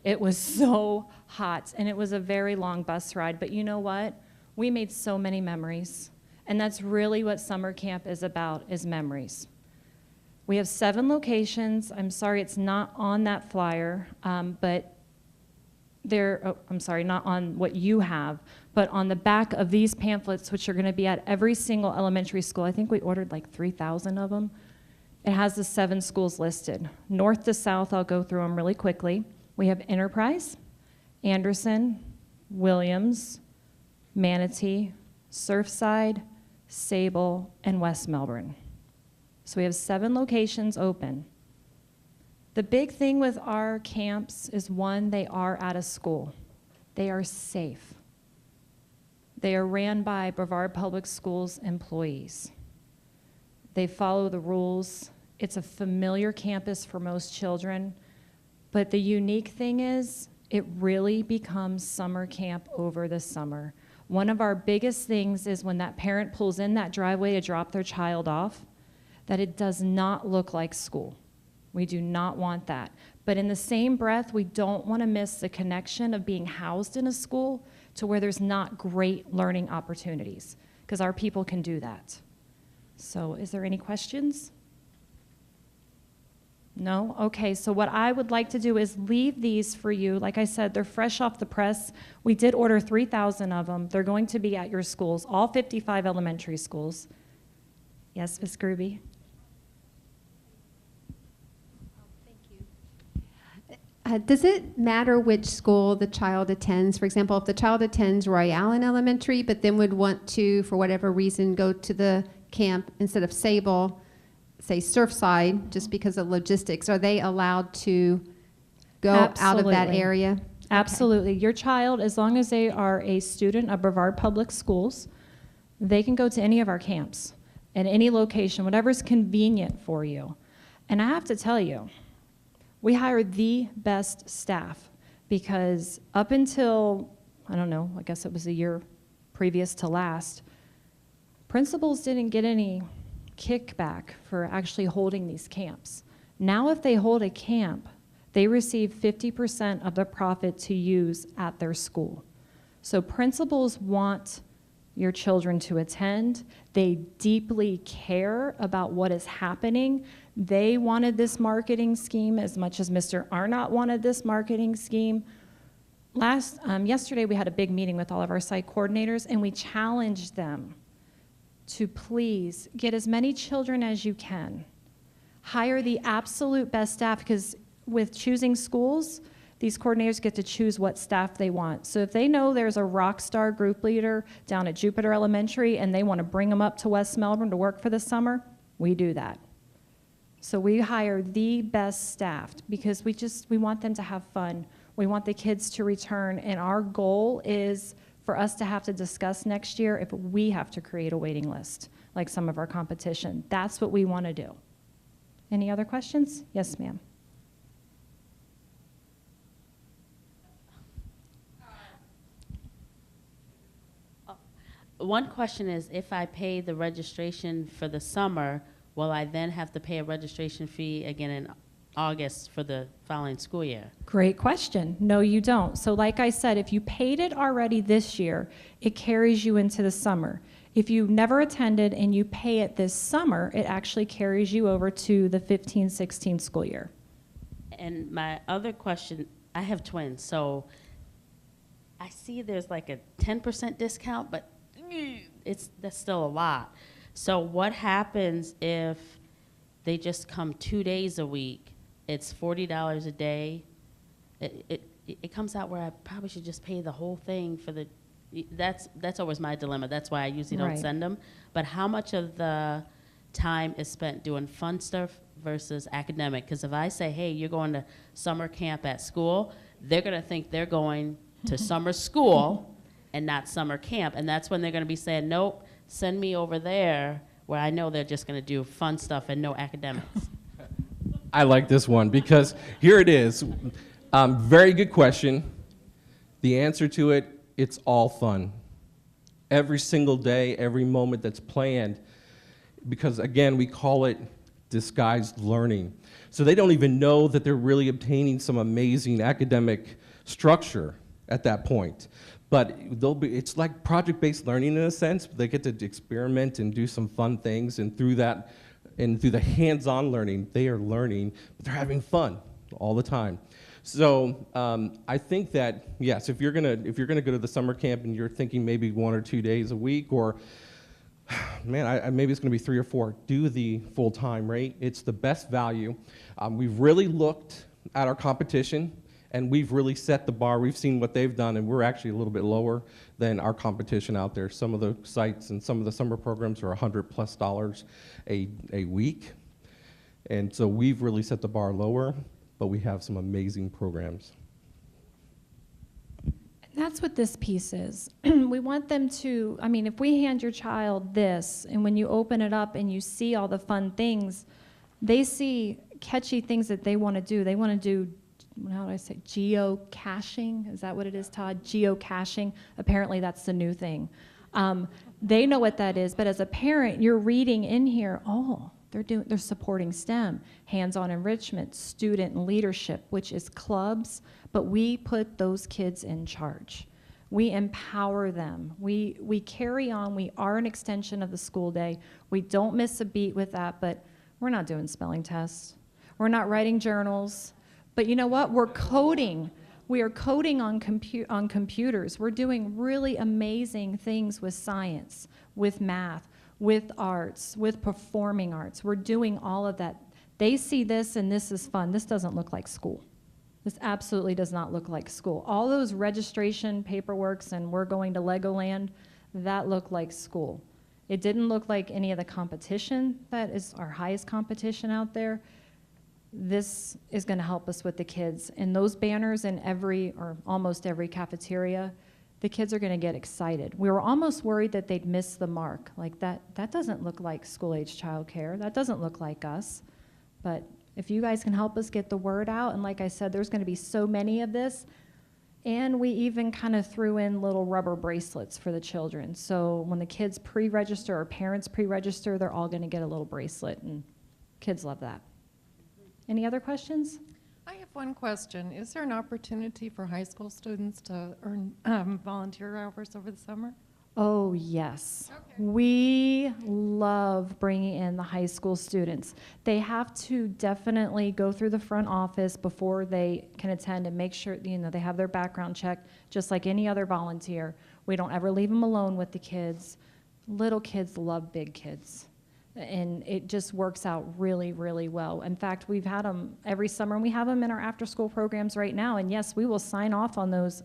It was so hot, and it was a very long bus ride, but you know what? We made so many memories, and that's really what summer camp is about, is memories. We have 7 locations. I'm sorry it's not on that flyer, but not on what you have, but on the back of these pamphlets, which are going to be at every single elementary school. I think we ordered like 3,000 of them. It has the 7 schools listed. North to south, I'll go through them really quickly. We have Enterprise, Anderson, Williams, Manatee, Surfside, Sable, and West Melbourne. So we have 7 locations open. The big thing with our camps is, one, they are at a school. They are safe. They are ran by Brevard Public Schools employees. They follow the rules. It's a familiar campus for most children. But the unique thing is, it really becomes summer camp over the summer. One of our biggest things is when that parent pulls in that driveway to drop their child off, that it does not look like school. We do not want that. But in the same breath, we don't want to miss the connection of being housed in a school to where there's not great learning opportunities, because our people can do that. So is there any questions? No? Okay, so what I would like to do is leave these for you. Like I said, they're fresh off the press. We did order 3,000 of them. They're going to be at your schools, all 55 elementary schools. Yes, Ms. Gruby? Does it matter which school the child attends? For example, if the child attends Roy Allen Elementary, but then would want to, for whatever reason, go to the camp instead of Sable, say Surfside, just because of logistics, are they allowed to go out of that area? Absolutely. Your child, as long as they are a student of Brevard Public Schools, they can go to any of our camps at any location, whatever's convenient for you. And I have to tell you, we hire the best staff because up until, I don't know, I guess it was a year previous to last, principals didn't get any kickback for actually holding these camps. Now if they hold a camp, they receive 50% of the profit to use at their school. So principals want your children to attend. They deeply care about what is happening. They wanted this marketing scheme as much as Mr. Arnott wanted this marketing scheme. Yesterday we had a big meeting with all of our site coordinators and we challenged them to please get as many children as you can. Hire the absolute best staff because with choosing schools, these coordinators get to choose what staff they want. So if they know there's a rock star group leader down at Jupiter Elementary and they want to bring them up to West Melbourne to work for the summer, we do that. So we hire the best staff because we want them to have fun. We want the kids to return, and our goal is for us to have to discuss next year if we have to create a waiting list, like some of our competition. That's what we want to do. Any other questions? Yes, ma'am. One question is, if I pay the registration for the summer, will I then have to pay a registration fee again in August for the following school year? Great question. No, you don't. So like I said, if you paid it already this year, it carries you into the summer. If you never attended and you pay it this summer, it actually carries you over to the 15-16 school year. And my other question, I have twins, so I see there's like a 10% discount, but that's still a lot. So what happens if they just come 2 days a week? It's $40 a day. It comes out where I probably should just pay the whole thing for the. That's always my dilemma. That's why I usually don't send them. But how much of the time is spent doing fun stuff versus academic? Because if I say, hey, you're going to summer camp at school, they're going to think they're going to summer school and not summer camp. And that's when they're going to be saying, nope, send me over there where I know they're just going to do fun stuff and no academics. I like this one because here it is. Very good question. The answer to it, it's all fun. Every single day, every moment that's planned, because again, we call it disguised learning. So they don't even know that they're really obtaining some amazing academic structure at that point. But it's like project-based learning in a sense. They get to experiment and do some fun things, and through that, and through the hands-on learning, they are learning, but they're having fun all the time. So I think that yes, if you're gonna go to the summer camp and you're thinking maybe 1 or 2 days a week, or man, maybe it's gonna be 3 or 4, do the full-time rate. It's the best value. We've really looked at our competition. And we've really set the bar. We've seen what they've done, and we're actually a little bit lower than our competition out there. Some of the sites and some of the summer programs are $100+ a week. And so we've really set the bar lower, but we have some amazing programs. That's what this piece is. We want them to, I mean, if we hand your child this, and when you open it up and you see all the fun things, they see catchy things that they want to do. They want to do, how do I say, geocaching? Is that what it is, Todd? Geocaching. Apparently that's the new thing. They know what that is, but as a parent, you're reading in here, oh, they're supporting STEM, hands-on enrichment, student leadership, which is clubs, but we put those kids in charge. We empower them. We carry on. We are an extension of the school day. We don't miss a beat with that, but we're not doing spelling tests. We're not writing journals. But you know what? We're coding. We are coding on computers. We're doing really amazing things with science, with math, with arts, with performing arts. We're doing all of that. They see this and this is fun. This doesn't look like school. This absolutely does not look like school. All those registration paperworks and we're going to Legoland, that looked like school. It didn't look like any of the competition that is our highest competition out there. This is going to help us with the kids. And those banners in every, or almost every cafeteria, the kids are going to get excited. We were almost worried that they'd miss the mark. Like that doesn't look like school-age childcare. That doesn't look like us. But if you guys can help us get the word out, and like I said, there's going to be so many of this, and we even kind of threw in little rubber bracelets for the children. So when the kids pre-register or parents pre-register, they're all going to get a little bracelet, and kids love that. Any other questions? I have one question. Is there an opportunity for high school students to earn volunteer hours over the summer? Oh, yes. Okay. We love bringing in the high school students. They have to definitely go through the front office before they can attend and make sure, you know, they have their background check, just like any other volunteer. We don't ever leave them alone with the kids. Little kids love big kids. And it just works out really, really well. In fact, we've had them every summer, and we have them in our after-school programs right now. And yes, we will sign off on those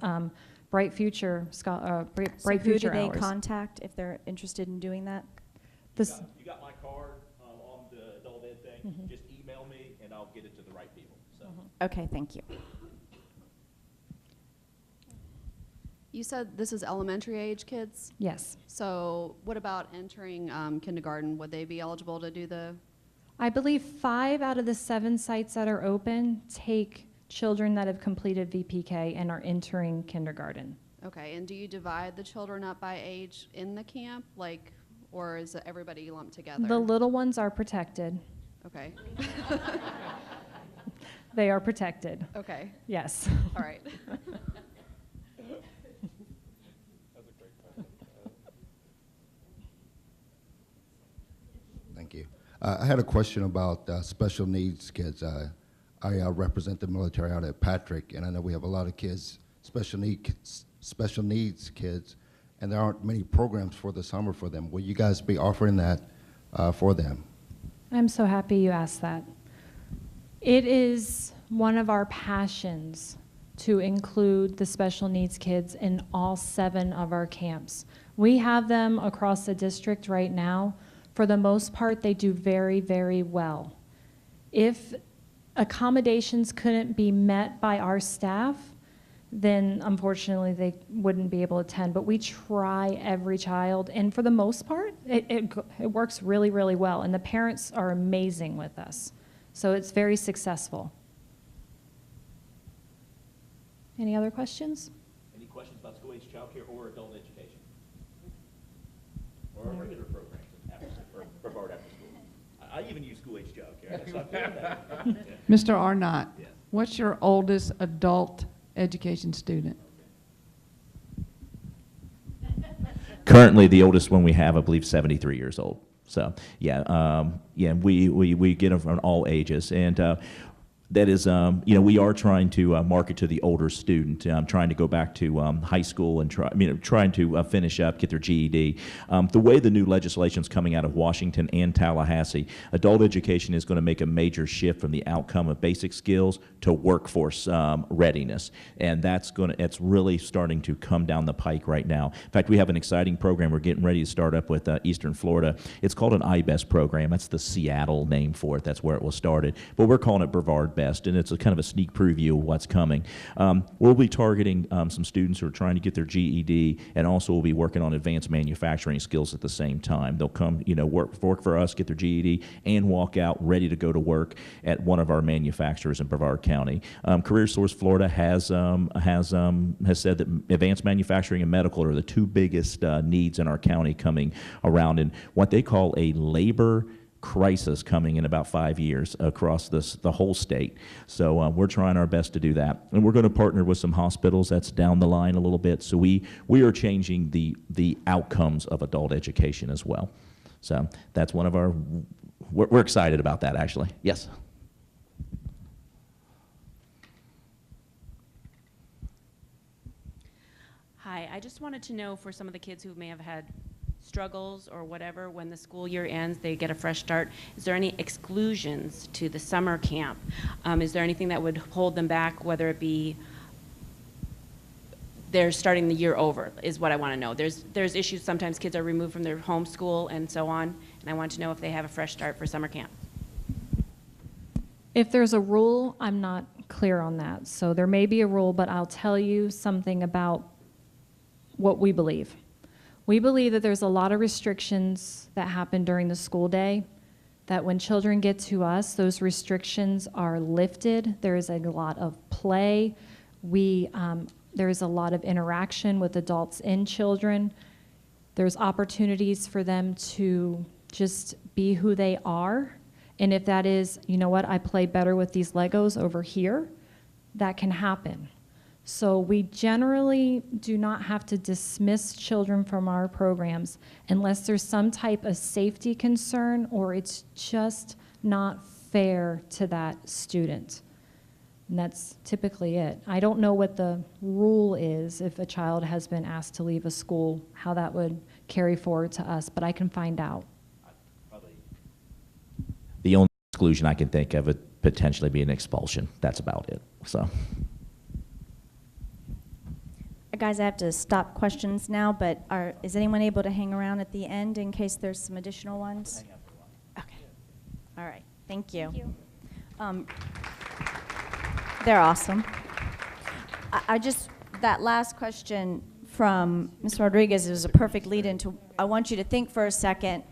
Bright Future Bright So who Future do they hours. contact if they're interested in doing that? This, You got my card on the adult ed thing. Just email me, and I'll get it to the right people. So. Okay, thank you. You said this is elementary age kids? Yes. So what about entering kindergarten? Would they be eligible to do the? I believe 5 out of the 7 sites that are open take children that have completed VPK and are entering kindergarten. Okay, and do you divide the children up by age in the camp, like, or is it everybody lumped together? The little ones are protected. Okay. They are protected. Okay. Yes. All right. Thank you. I had a question about special needs kids. I represent the military out at Patrick, and I know we have a lot of kids, special needs kids, and there aren't many programs for the summer for them. Will you guys be offering that for them? I'm so happy you asked that. It is one of our passions to include the special needs kids in all 7 of our camps. We have them across the district right now. For the most part, they do very, very well. If accommodations couldn't be met by our staff, then unfortunately they wouldn't be able to attend. But we try every child, and for the most part, it works really, really well. And the parents are amazing with us. So it's very successful. Any other questions? Any questions about school-age childcare or adult education? Or regular programs or Brevard after school? I even use school-age childcare. So I'm good with that. Yeah. Mr. Arnott, Yes. what's your oldest adult education student? Currently, the oldest one we have, I believe, 73 years old. So, yeah, we get them from all ages, and that is, we are trying to market to the older student, trying to go back to high school and trying to finish up, get their GED. The way the new legislation is coming out of Washington and Tallahassee, adult education is going to make a major shift from the outcome of basic skills to workforce readiness, and it's really starting to come down the pike right now. In fact, we have an exciting program we're getting ready to start up with Eastern Florida. It's called an IBEST program. That's the Seattle name for it. That's where it was started, but we're calling it Brevard Best, and it's a kind of a sneak preview of what's coming. We'll be targeting some students who are trying to get their GED, and also we'll be working on advanced manufacturing skills at the same time. They'll come, work for us, get their GED, and walk out ready to go to work at one of our manufacturers in Brevard County. CareerSource Florida has said that advanced manufacturing and medical are the 2 biggest needs in our county coming around, and what they call a labor crisis coming in about 5 years across the whole state. So we're trying our best to do that. And we're going to partner with some hospitals. That's down the line a little bit. So we are changing the outcomes of adult education as well. So that's one of our, we're excited about that, actually. Yes? Hi, I just wanted to know for some of the kids who may have had struggles or whatever, when the school year ends, they get a fresh start. Is there any exclusions to the summer camp? Is there anything that would hold them back, whether it be they're starting the year over, is what I want to know. There's issues, sometimes kids are removed from their home school and so on, and I want to know if they have a fresh start for summer camp. If there's a rule, I'm not clear on that. So there may be a rule, but I'll tell you something about what we believe. We believe that there's a lot of restrictions that happen during the school day, that when children get to us, those restrictions are lifted. There is a lot of play. There is a lot of interaction with adults and children. There's opportunities for them to just be who they are. And if that is, you know what, I play better with these Legos over here, that can happen. So we generally do not have to dismiss children from our programs unless there's some type of safety concern or it's just not fair to that student. And that's typically it. I don't know what the rule is if a child has been asked to leave a school, how that would carry forward to us, but I can find out. The only exclusion I can think of would potentially be an expulsion. That's about it. So. Guys, I have to stop questions now, but is anyone able to hang around at the end in case there's some additional ones? Okay. All right. Thank you. They're awesome. That last question from Ms. Rodriguez is a perfect lead into, I want you to think for a second,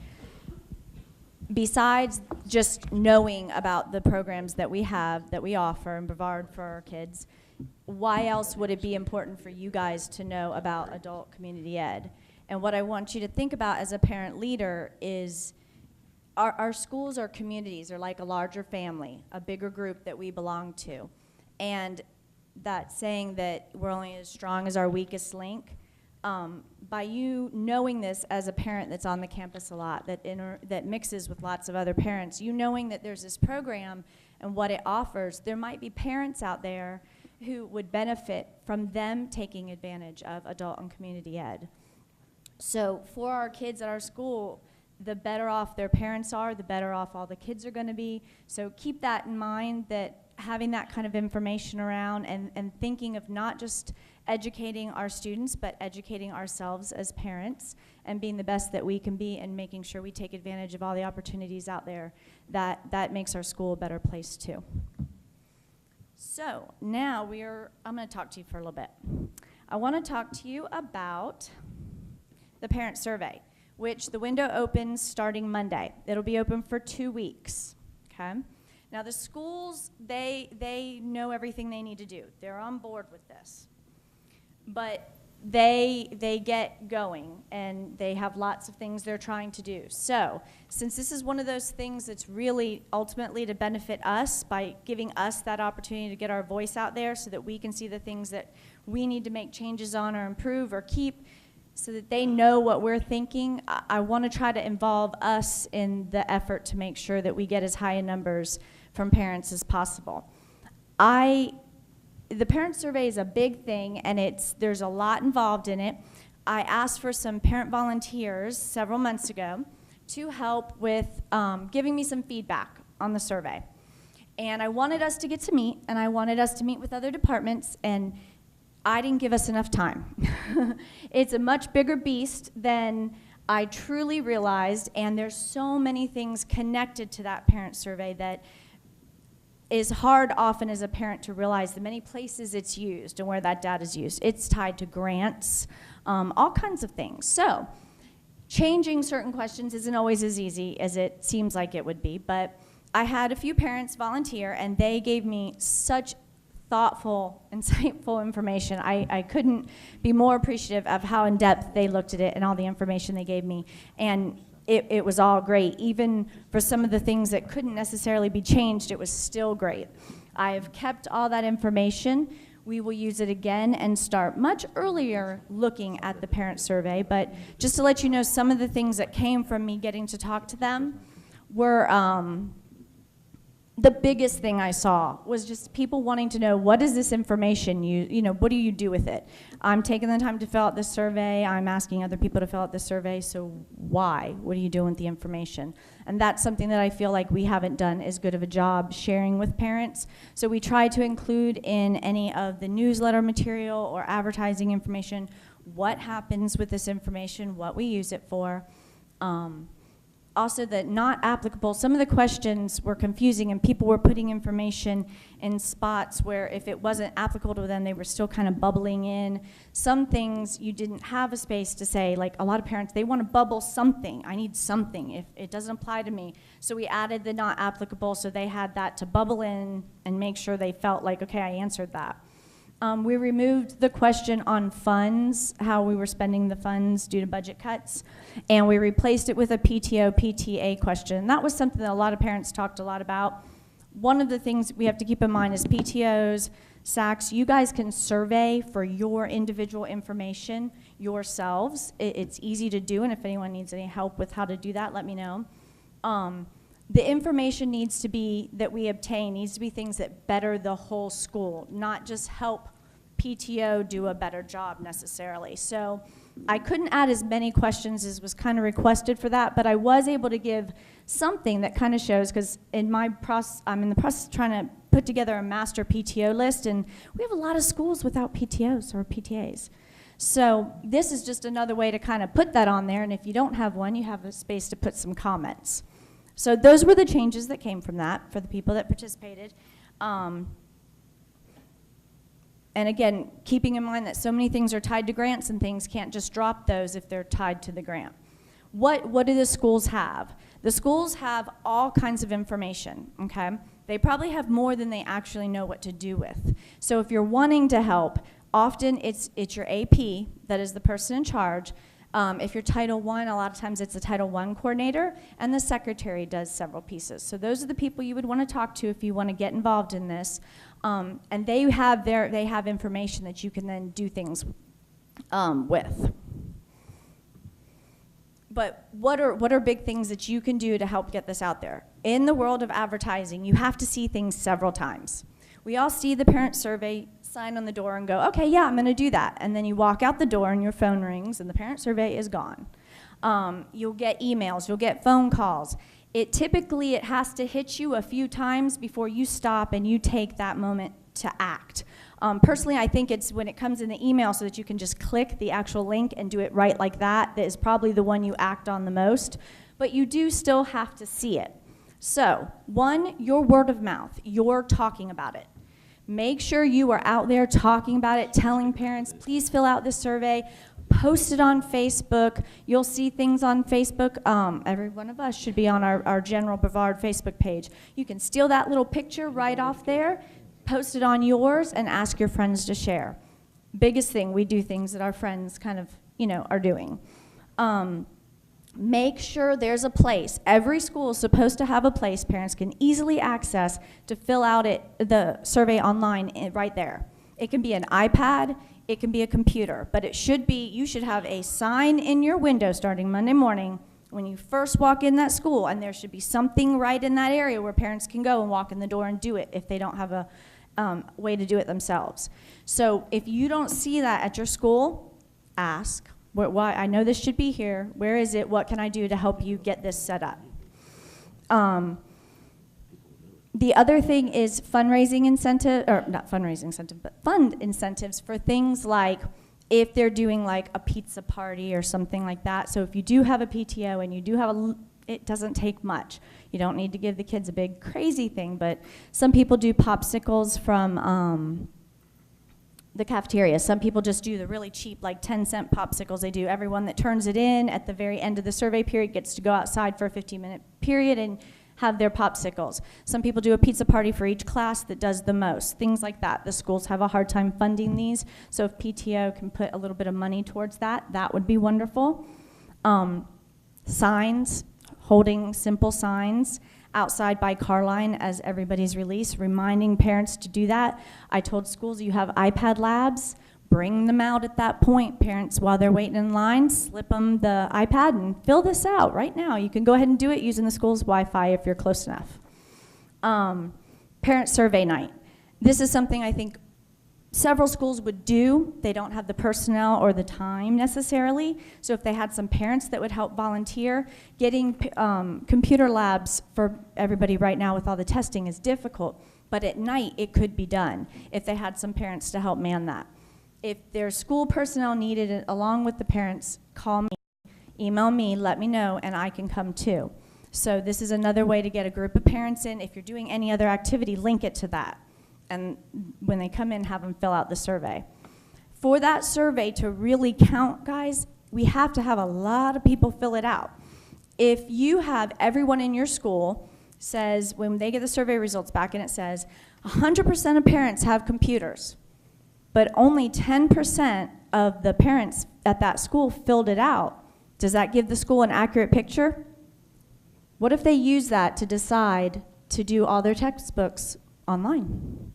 besides just knowing about the programs that we have, that we offer in Brevard for our kids, why else would it be important for you guys to know about adult community ed? And what I want you to think about as a parent leader is our schools are communities, are like a larger family, a bigger group that we belong to. And that saying that we're only as strong as our weakest link, by you knowing this as a parent that's on the campus a lot, that mixes with lots of other parents, you knowing that there's this program and what it offers, there might be parents out there who would benefit from them taking advantage of adult and community ed. So for our kids at our school, the better off their parents are, the better off all the kids are going to be. So keep that in mind, that having that kind of information around and thinking of not just educating our students, but educating ourselves as parents and being the best that we can be and making sure we take advantage of all the opportunities out there, that makes our school a better place too. So now I'm going to talk to you for a little bit. I want to talk to you about the parent survey, which the window opens starting Monday. It'll be open for 2 weeks, okay? Now the schools, they know everything they need to do. They're on board with this. But they get going and they have lots of things they're trying to do. So since this is one of those things that's really ultimately to benefit us by giving us that opportunity to get our voice out there so that we can see the things that we need to make changes on or improve or keep, so that they know what we're thinking, I want to try to involve us in the effort to make sure that we get as high numbers from parents as possible. The parent survey is a big thing, and there's a lot involved in it. I asked for some parent volunteers several months ago to help with giving me some feedback on the survey. And I wanted us to get to meet, and I wanted us to meet with other departments, and I didn't give us enough time. It's a much bigger beast than I truly realized, and there's so many things connected to that parent survey that is hard often as a parent to realize the many places it's used and where that data is used. It's tied to grants, all kinds of things. So changing certain questions isn't always as easy as it seems like it would be, but I had a few parents volunteer, and they gave me such thoughtful, insightful information. I couldn't be more appreciative of how in-depth they looked at it and all the information they gave me. And it was all great. Even for some of the things that couldn't necessarily be changed, it was still great. I've kept all that information. We will use it again and start much earlier looking at the parent survey. But just to let you know, some of the things that came from me getting to talk to them were the biggest thing I saw was just people wanting to know, what is this information? What do you do with it? I'm taking the time to fill out this survey. I'm asking other people to fill out this survey. So why? What are you doing with the information? And that's something that I feel like we haven't done as good of a job sharing with parents. So we try to include in any of the newsletter material or advertising information what happens with this information, what we use it for. Also, that not applicable, some of the questions were confusing and people were putting information in spots where if it wasn't applicable to them, they were still kind of bubbling in. Some things you didn't have a space to say, like a lot of parents, they want to bubble something. I need something if it doesn't apply to me. So we added the not applicable so they had that to bubble in and make sure they felt like, okay, I answered that. We removed the question on funds, how we were spending the funds due to budget cuts, and we replaced it with a PTO, PTA question. And that was something that a lot of parents talked a lot about. One of the things we have to keep in mind is PTOs, SACs, you guys can survey for your individual information yourselves. It's easy to do, and if anyone needs any help with how to do that, let me know. The information needs to be, that we obtain, needs to be things that better the whole school, not just help PTO do a better job necessarily. So I couldn't add as many questions as was kind of requested for that, but I was able to give something that kind of shows, because in my process, I'm in the process of trying to put together a master PTO list, and we have a lot of schools without PTOs or PTAs. So this is just another way to kind of put that on there, and if you don't have one, you have a space to put some comments. So those were the changes that came from that for the people that participated. And again, keeping in mind that so many things are tied to grants and things can't just drop those if they're tied to the grant. What do the schools have? The schools have all kinds of information, okay? They probably have more than they actually know what to do with. So if you're wanting to help, often it's your AP that is the person in charge. If you're Title I, a lot of times it's a Title I coordinator, and the secretary does several pieces. So those are the people you would want to talk to if you want to get involved in this. And they have information that you can then do things with. But what are big things that you can do to help get this out there? In the world of advertising, you have to see things several times. We all see the parent survey sign on the door and go, okay, yeah, I'm going to do that. And then you walk out the door and your phone rings and the parent survey is gone. You'll get emails, you'll get phone calls. It has to hit you a few times before you stop and you take that moment to act. Personally, I think it's when it comes in the email so that you can just click the actual link and do it right like that is probably the one you act on the most. But you do still have to see it. So, one, your word of mouth, you're talking about it. Make sure you are out there talking about it, telling parents, please fill out this survey, post it on Facebook. You'll see things on Facebook. Every one of us should be on our General Brevard Facebook page. You can steal that little picture right off there, post it on yours, and ask your friends to share. Biggest thing, we do things that our friends kind of, are doing. Make sure there's a place. Every school is supposed to have a place parents can easily access to fill out the survey online right there. It can be an iPad, it can be a computer, but you should have a sign in your window starting Monday morning when you first walk in that school, and there should be something right in that area where parents can go and walk in the door and do it if they don't have a way to do it themselves. So if you don't see that at your school, ask. Why, I know this should be here. Where is it? What can I do to help you get this set up? The other thing is fundraising incentive, or not fundraising incentive, but fund incentives for things like if they're doing like a pizza party or something like that. So if you do have a PTO and you do have it doesn't take much. You don't need to give the kids a big crazy thing, but some people do popsicles from the cafeteria. Some people just do the really cheap, like 10-cent popsicles they do. Everyone that turns it in at the very end of the survey period gets to go outside for a 15-minute period and have their popsicles. Some people do a pizza party for each class that does the most, things like that. The schools have a hard time funding these, so if PTO can put a little bit of money towards that, that would be wonderful. Signs, holding simple signs outside by car line as everybody's release, reminding parents to do that. I told schools you have iPad labs, bring them out at that point. Parents, while they're waiting in line, slip them the iPad and fill this out right now. You can go ahead and do it using the school's Wi-Fi if you're close enough. Parent survey night. This is something I think several schools would do. They don't have the personnel or the time necessarily. So if they had some parents that would help volunteer, getting computer labs for everybody right now with all the testing is difficult. But at night, it could be done if they had some parents to help man that. If there's school personnel needed along with the parents, call me, email me, let me know, and I can come too. So this is another way to get a group of parents in. If you're doing any other activity, link it to that. And when they come in, have them fill out the survey. For that survey to really count, guys, we have to have a lot of people fill it out. If you have everyone in your school says, when they get the survey results back and it says 100% of parents have computers, but only 10% of the parents at that school filled it out, does that give the school an accurate picture? What if they use that to decide to do all their textbooks online?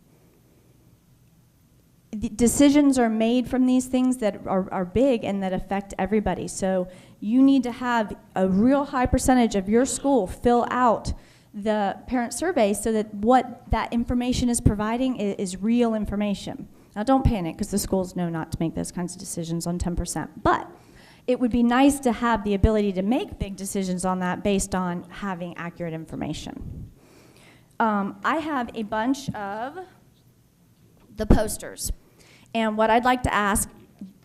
The decisions are made from these things that are big and that affect everybody. So you need to have a real high percentage of your school fill out the parent survey so that what that information is providing is real information. Now don't panic because the schools know not to make those kinds of decisions on 10%. But it would be nice to have the ability to make big decisions on that based on having accurate information. I have a bunch of the posters. And what I'd like to ask,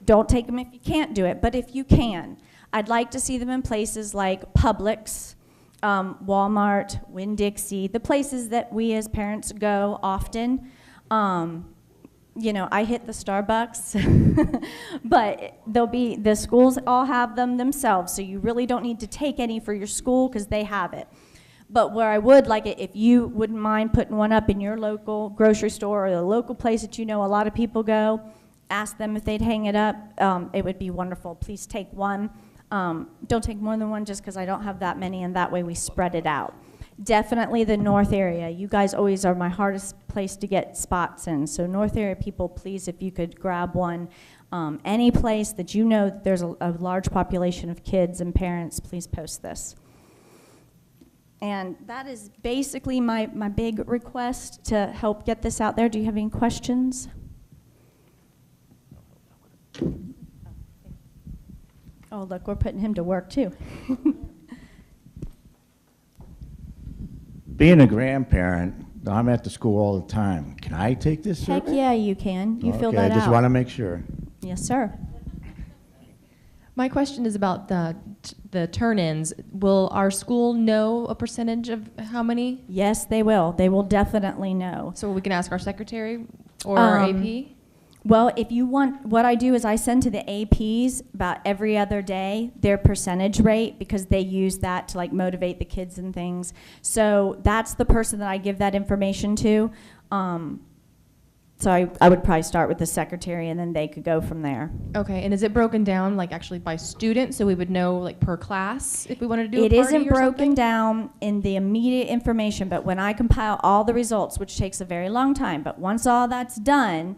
don't take them if you can't do it, but if you can, I'd like to see them in places like Publix, Walmart, Winn-Dixie, the places that we as parents go often. You know, I hit the Starbucks, but the schools all have them themselves, so you really don't need to take any for your school because they have it. But where I would like it, if you wouldn't mind putting one up in your local grocery store or the local place that you know a lot of people go, ask them if they'd hang it up. It would be wonderful. Please take one. Don't take more than one just because I don't have that many, and that way we spread it out. Definitely the North area. You guys always are my hardest place to get spots in. So North area people, please, if you could grab one. Any place that you know that there's a large population of kids and parents, please post this. And that is basically my big request to help get this out there. Do you have any questions? Oh, look, we're putting him to work too. Being a grandparent, I'm at the school all the time. Can I take this survey? Heck yeah, you can. You fill Okay, that out. I just want to make sure. Yes, sir. My question is about the turn-ins. Will our school know a percentage of how many? Yes, they will. They will definitely know. So we can ask our secretary or our AP? Well, if you want, what I do is I send to the APs about every other day their percentage rate because they use that to like motivate the kids and things. So that's the person that I give that information to. So I would probably start with the secretary and then they could go from there. Okay, and is it broken down like actually by student so we would know like per class if we wanted to do It a party isn't or broken something? down in the immediate information, but when I compile all the results, which takes a very long time, but once all that's done,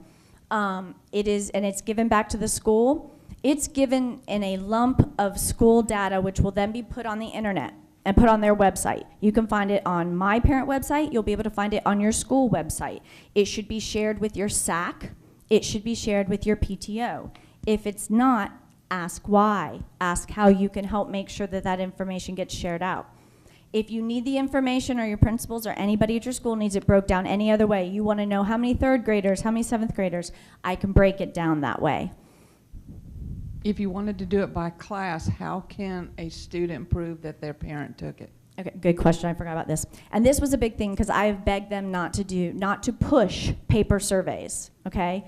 it is, and it's given back to the school, it's given in a lump of school data, which will then be put on the internet and put on their website. You can find it on my parent website. You'll be able to find it on your school website. It should be shared with your SAC. It should be shared with your PTO. If it's not, ask why. Ask how you can help make sure that that information gets shared out. If you need the information or your principals or anybody at your school needs it broke down any other way, you want to know how many third graders, how many seventh graders, I can break it down that way. If you wanted to do it by class, how can a student prove that their parent took it? Okay, good question. I forgot about this. And this was a big thing because I have begged them not to push paper surveys, okay?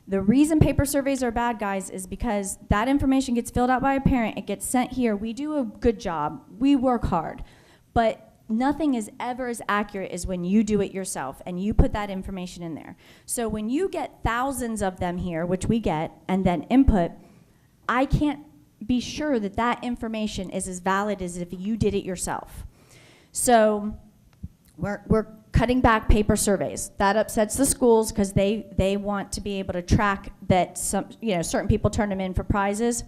The reason paper surveys are bad, guys, is because that information gets filled out by a parent. It gets sent here. We do a good job. We work hard. But nothing is ever as accurate as when you do it yourself and you put that information in there. So when you get thousands of them here, which we get, and then input, I can't be sure that that information is as valid as if you did it yourself. So we're cutting back paper surveys. That upsets the schools because they want to be able to track that certain people turn them in for prizes.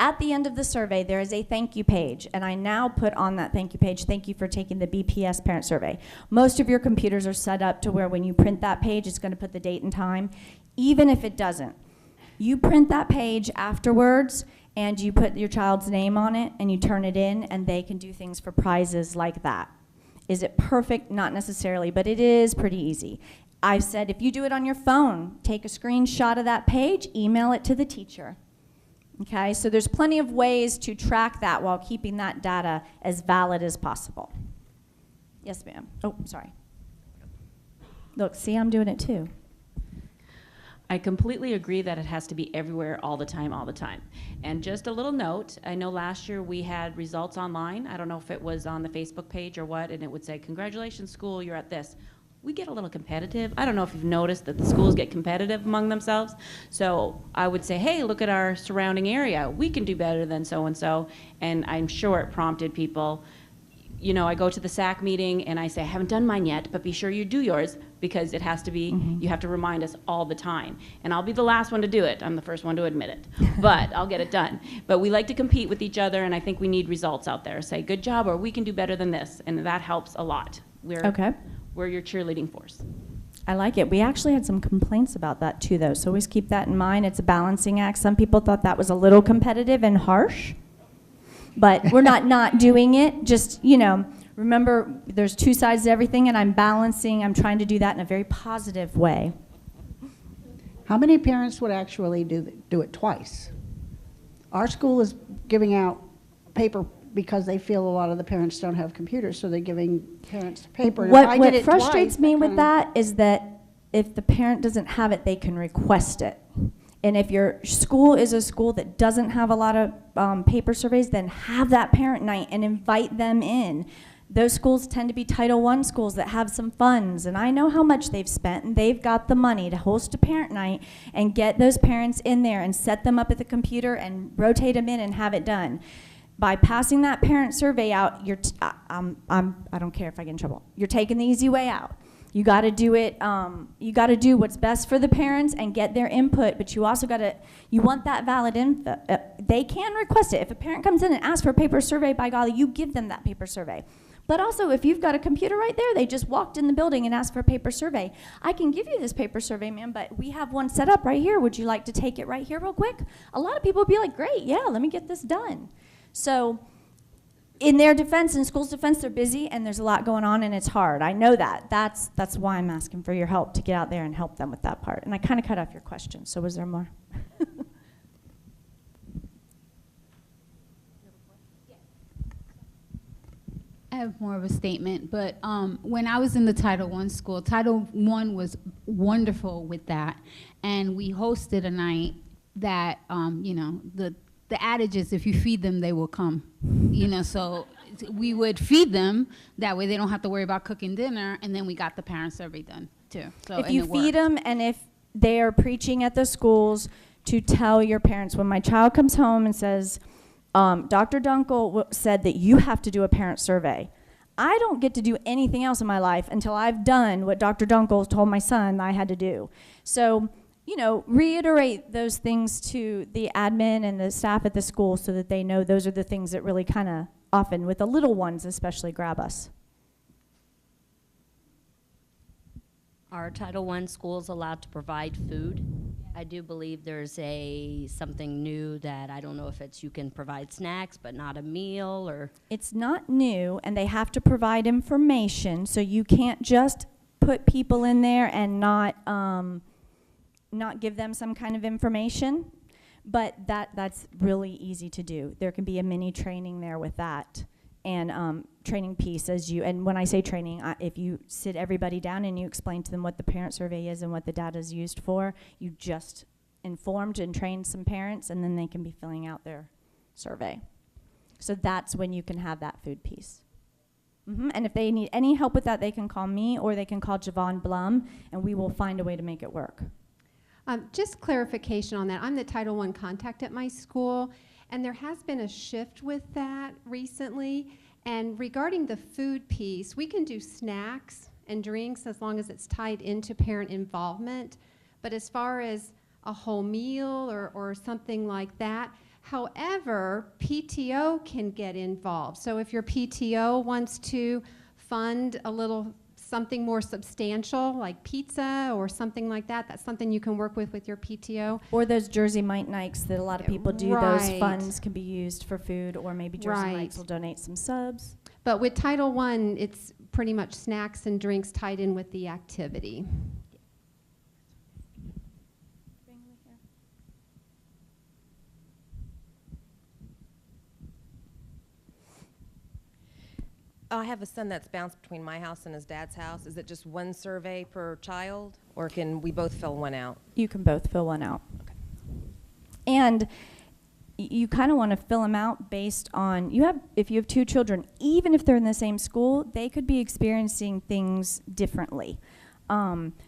At the end of the survey, there is a thank you page, and I now put on that thank you page, thank you for taking the BPS parent survey. Most of your computers are set up to where when you print that page, it's going to put the date and time. Even if it doesn't, you print that page afterwards, and you put your child's name on it, and you turn it in, and they can do things for prizes like that. Is it perfect? Not necessarily, but it is pretty easy. I've said if you do it on your phone, take a screenshot of that page, email it to the teacher. Okay, so there's plenty of ways to track that while keeping that data as valid as possible. Yes, ma'am. Oh, sorry. Look, see, I'm doing it too. I completely agree that it has to be everywhere all the time, all the time. And just a little note, I know last year we had results online. I don't know if it was on the Facebook page or what, and it would say, congratulations, school, you're at this. We get a little competitive. I don't know if you've noticed that the schools get competitive among themselves. So I would say, hey, look at our surrounding area. We can do better than so-and-so. And I'm sure it prompted people. You know, I go to the SAC meeting and I say, I haven't done mine yet, but be sure you do yours because it has to be, you have to remind us all the time. And I'll be the last one to do it. I'm the first one to admit it, but I'll get it done. But we like to compete with each other, and I think we need results out there. Say, good job, or we can do better than this. And that helps a lot. We're your cheerleading force. I like it. We actually had some complaints about that too, though, so always keep that in mind. It's a balancing act. Some people thought that was a little competitive and harsh, but we're not doing it. Just, you know, remember there's two sides to everything, and I'm trying to do that in a very positive way. How many parents would actually do it twice? Our school is giving out paper because they feel a lot of the parents don't have computers, so they're giving parents paper. And What frustrates me with that is that if the parent doesn't have it, they can request it. And if your school is a school that doesn't have a lot of paper surveys, then have that parent night and invite them in. Those schools tend to be Title I schools that have some funds, and I know how much they've spent, and they've got the money to host a parent night and get those parents in there and set them up at the computer and rotate them in and have it done. By passing that parent survey out, I don't care if I get in trouble. You're taking the easy way out. You got to do it. You got to do what's best for the parents and get their input. But you also got to. You want that valid info. They can request it. If a parent comes in and asks for a paper survey, by golly, you give them that paper survey. But also, if you've got a computer right there, they just walked in the building and asked for a paper survey. I can give you this paper survey, ma'am, but we have one set up right here. Would you like to take it right here real quick? A lot of people would be like, great, yeah, let me get this done. So in their defense, in school's defense, they're busy and there's a lot going on and it's hard. I know that. That's why I'm asking for your help to get out there and help them with that part. And I kind of cut off your question, so was there more? I have more of a statement, but when I was in the Title I school, Title I was wonderful with that. And we hosted a night that, you know, the adage is if you feed them, they will come. You know, so we would feed them. That way they don't have to worry about cooking dinner. And then we got the parent survey done, too. So, if you feed them, and if they are preaching at the schools to tell your parents, when my child comes home and says, Dr. Dunkel said that you have to do a parent survey. I don't get to do anything else in my life until I've done what Dr. Dunkel told my son I had to do. So, you know, reiterate those things to the admin and the staff at the school so that they know those are the things that really kind of often, with the little ones especially, grab us. Are Title I schools allowed to provide food? I do believe there's something new that I don't know if it's you can provide snacks but not a meal, or. It's not new, and they have to provide information, so you can't just put people in there and not give them some kind of information, but that's really easy to do. There can be a mini training there with that, and training piece and when I say training, if you sit everybody down and you explain to them what the parent survey is and what the data is used for, you just informed and trained some parents, and then they can be filling out their survey. So that's when you can have that food piece. And if they need any help with that, they can call me or they can call Javon Blum, and we will find a way to make it work. Just clarification on that. I'm the Title I contact at my school, and there has been a shift with that recently. And regarding the food piece, we can do snacks and drinks as long as it's tied into parent involvement. But as far as a whole meal or something like that, However, PTO can get involved. So if your PTO wants to fund a little something more substantial, like pizza or something like that, that's something you can work with your PTO. Or those Jersey Mite Nights that a lot of people do, those Right. funds can be used for food, or maybe Jersey Right. Mike's will donate some subs. But with Title I, it's pretty much snacks and drinks tied in with the activity. I have a son that's bounced between my house and his dad's house. Is it just one survey per child, or can we both fill one out? You can both fill one out. And you kind of want to fill them out based on, if you have two children, even if they're in the same school, they could be experiencing things differently.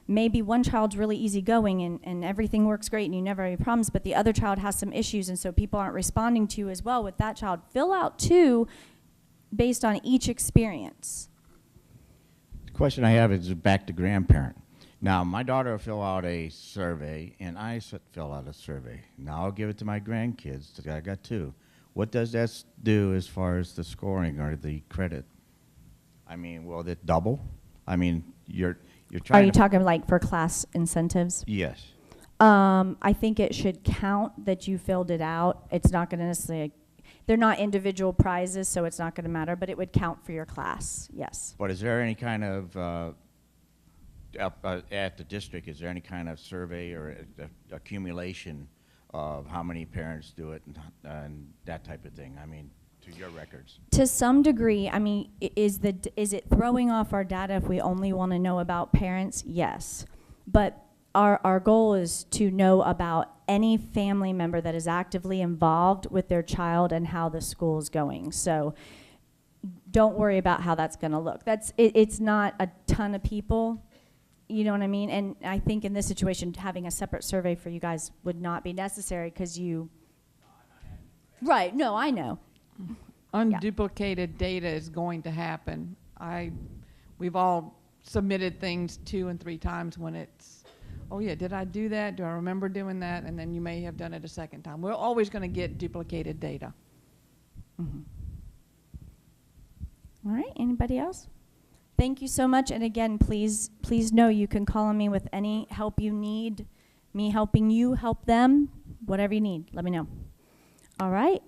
Maybe one child's really easygoing and everything works great and you never have any problems, but the other child has some issues, and so people aren't responding to you as well with that child. Fill out two based on each experience. The question I have is back to grandparent. Now, my daughter will fill out a survey, and I fill out a survey. Now I'll give it to my grandkids. I got two. What does that do as far as the scoring or the credit? I mean, will it double? I mean, you're trying Are you to... talking like for class incentives? Yes. I think it should count that you filled it out. It's not going to necessarily, they're not individual prizes, so it's not going to matter, but it would count for your class, yes. But is there any kind of, at the district, is there any kind of survey or accumulation of how many parents do it and that type of thing? I mean, to your records. To some degree, I mean, is it throwing off our data if we only want to know about parents? Yes. But our goal is to know about any family member that is actively involved with their child and how the school is going. So don't worry about how that's going to look. It's not a ton of people, you know what I mean? And I think in this situation, having a separate survey for you guys would not be necessary because you... Right, no, I know. Unduplicated data is going to happen. We've all submitted things 2 and 3 times when it's, oh yeah, did I do that? Do I remember doing that? And then you may have done it a second time. We're always going to get duplicated data. Mm-hmm. All right, anybody else? Thank you so much. And again, please know you can call on me with any help you need, me helping you help them, whatever you need, let me know. All right,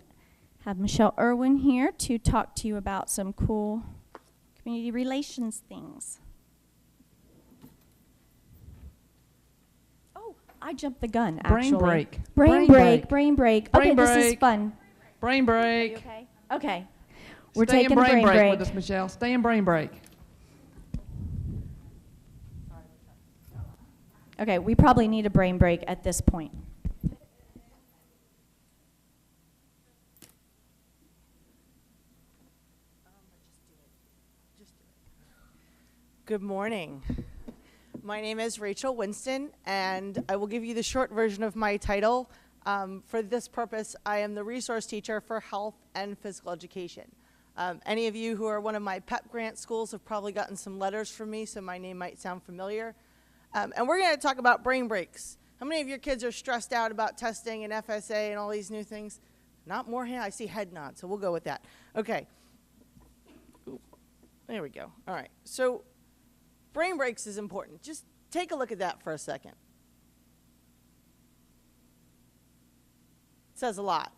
have Michelle Irwin here to talk to you about some cool community relations things. Oh, I jumped the gun, actually. Brain break. Brain break. Okay, this is fun. Brain break. Are you okay? Okay. We're Stay taking in a brain break with us, Michelle. Stay in brain break. Okay, we probably need a brain break at this point. Good morning. My name is Rachel Winston, and I will give you the short version of my title. For this purpose, I am the resource teacher for health and physical education. Any of you who are one of my PEP grant schools have probably gotten some letters from me, so my name might sound familiar. And we're going to talk about brain breaks. How many of your kids are stressed out about testing and FSA and all these new things? Not more hand, I see head nods, so we'll go with that. Okay. Ooh, there we go. All right. So brain breaks is important. Just take a look at that for a second. It says a lot.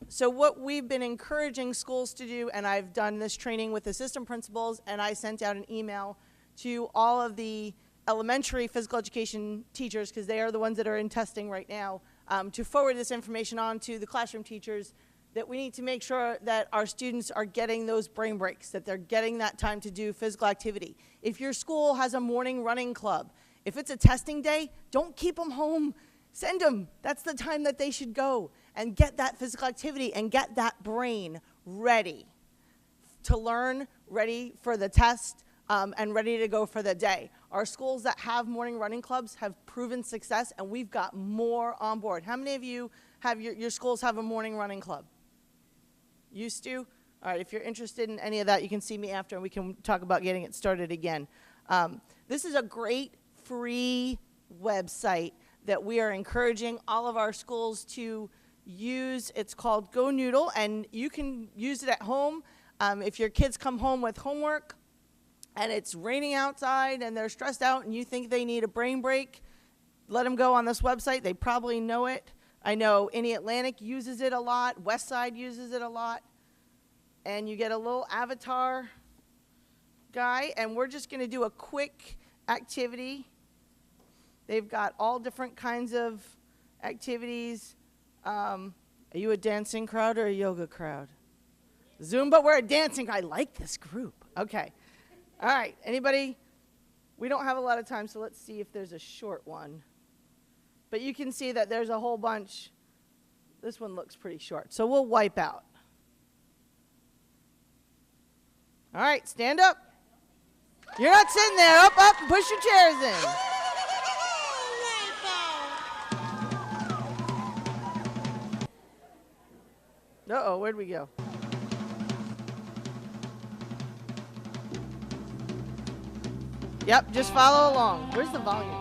So what we've been encouraging schools to do, and I've done this training with assistant principals, and I sent out an email to all of the elementary physical education teachers, because they are the ones that are in testing right now, to forward this information on to the classroom teachers, that we need to make sure that our students are getting those brain breaks, that they're getting that time to do physical activity. If your school has a morning running club, if it's a testing day, don't keep them home. Send them. That's the time that they should go and get that physical activity and get that brain ready to learn, ready for the test, and ready to go for the day. Our schools that have morning running clubs have proven success, and we've got more on board. How many of you have your schools have a morning running club? Used to? All right, if you're interested in any of that, you can see me after, and we can talk about getting it started again. This is a great free website that we are encouraging all of our schools to use. It's called Go Noodle, and you can use it at home. If your kids come home with homework and it's raining outside and they're stressed out and you think they need a brain break, let them go on this website. They probably know it. I know Any Atlantic uses it a lot. Westside uses it a lot. And you get a little avatar guy, and we're just going to do a quick activity. They've got all different kinds of activities. Are you a dancing crowd or a yoga crowd? Zumba, we're a dancing. I like this group. Okay. All right. Anybody? We don't have a lot of time, so let's see if there's a short one. But you can see that there's a whole bunch. This one looks pretty short, so we'll wipe out. All right, stand up. You're not sitting there. Up, up, and push your chairs in. Uh-oh, where'd we go? Yep, just follow along. Where's the volume?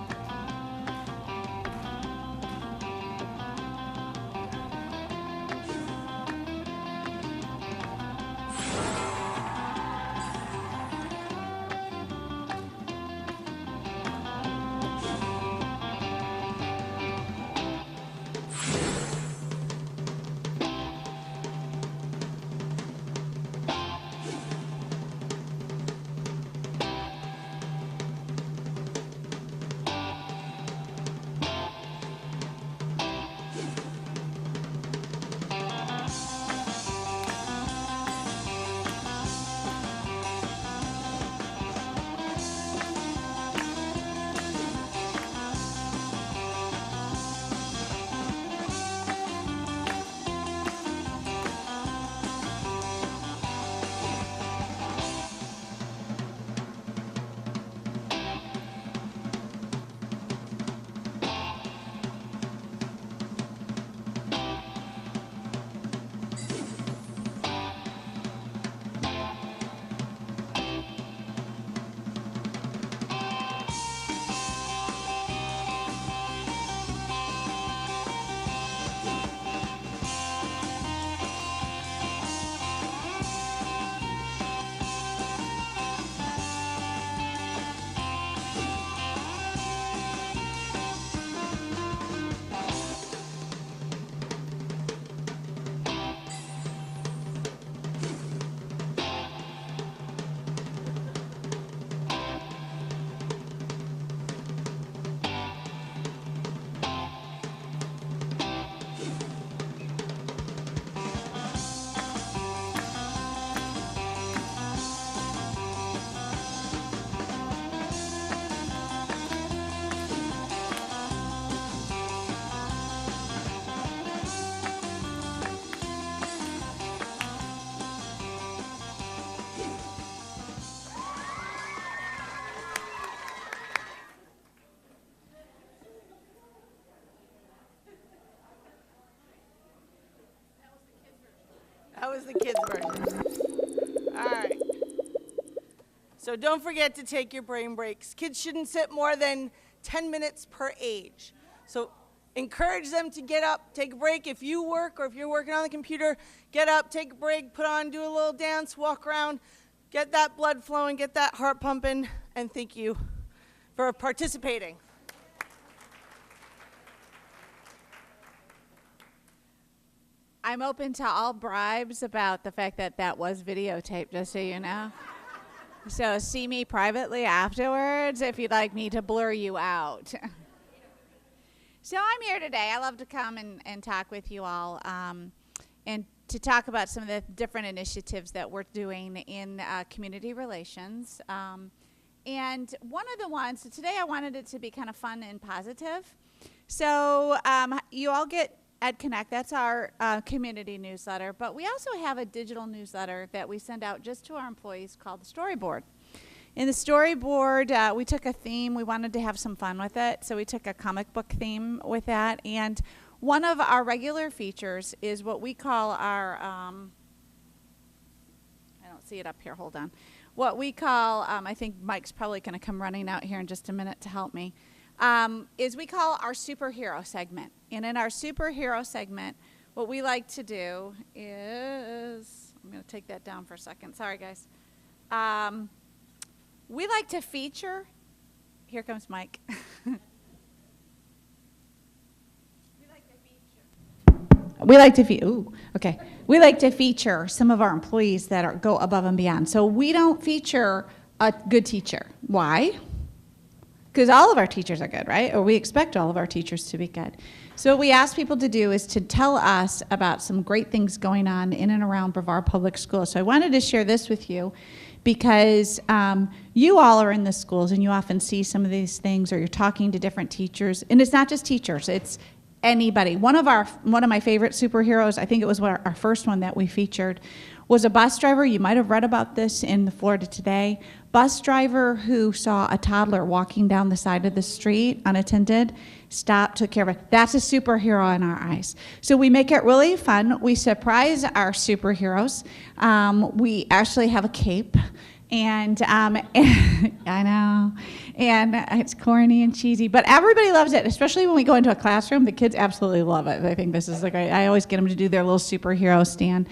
That was the kids' version. All right. So don't forget to take your brain breaks. Kids shouldn't sit more than 10 minutes per age. So encourage them to get up, take a break. If you work or if you're working on the computer, get up, take a break, put on, do a little dance, walk around, get that blood flowing, get that heart pumping, and thank you for participating. I'm open to all bribes about the fact that that was videotaped, just so you know. So see me privately afterwards if you'd like me to blur you out. So I'm here today. I love to come and talk with you all and to talk about some of the different initiatives that we're doing in community relations. And one of the ones, so today I wanted it to be kind of fun and positive. So you all get EdConnect, that's our community newsletter, but we also have a digital newsletter that we send out just to our employees called the Storyboard. In the Storyboard, we took a theme, we wanted to have some fun with it, so we took a comic book theme with that, and one of our regular features is what we call our, I don't see it up here, hold on, what we call, I think Mike's probably going to come running out here in just a minute to help me. is we call our superhero segment. And in our superhero segment, what we like to do is, I'm going to take that down for a second. Sorry, guys. We like to feature, here comes Mike. We like to feature some of our employees that go above and beyond. So we don't feature a good teacher. Why? Because all of our teachers are good, right? Or we expect all of our teachers to be good. So what we ask people to do is to tell us about some great things going on in and around Brevard Public Schools. So I wanted to share this with you because you all are in the schools and you often see some of these things, or you're talking to different teachers. And it's not just teachers, it's anybody. One of my favorite superheroes, I think it was our first one that we featured, was a bus driver. You might have read about this in the Florida Today. Bus driver who saw a toddler walking down the side of the street unattended, stopped, took care of it. That's a superhero in our eyes. So we make it really fun. We surprise our superheroes. We actually have a cape. And I know, and it's corny and cheesy, but everybody loves it, especially when we go into a classroom. The kids absolutely love it. I think this is like, I always get them to do their little superhero stand.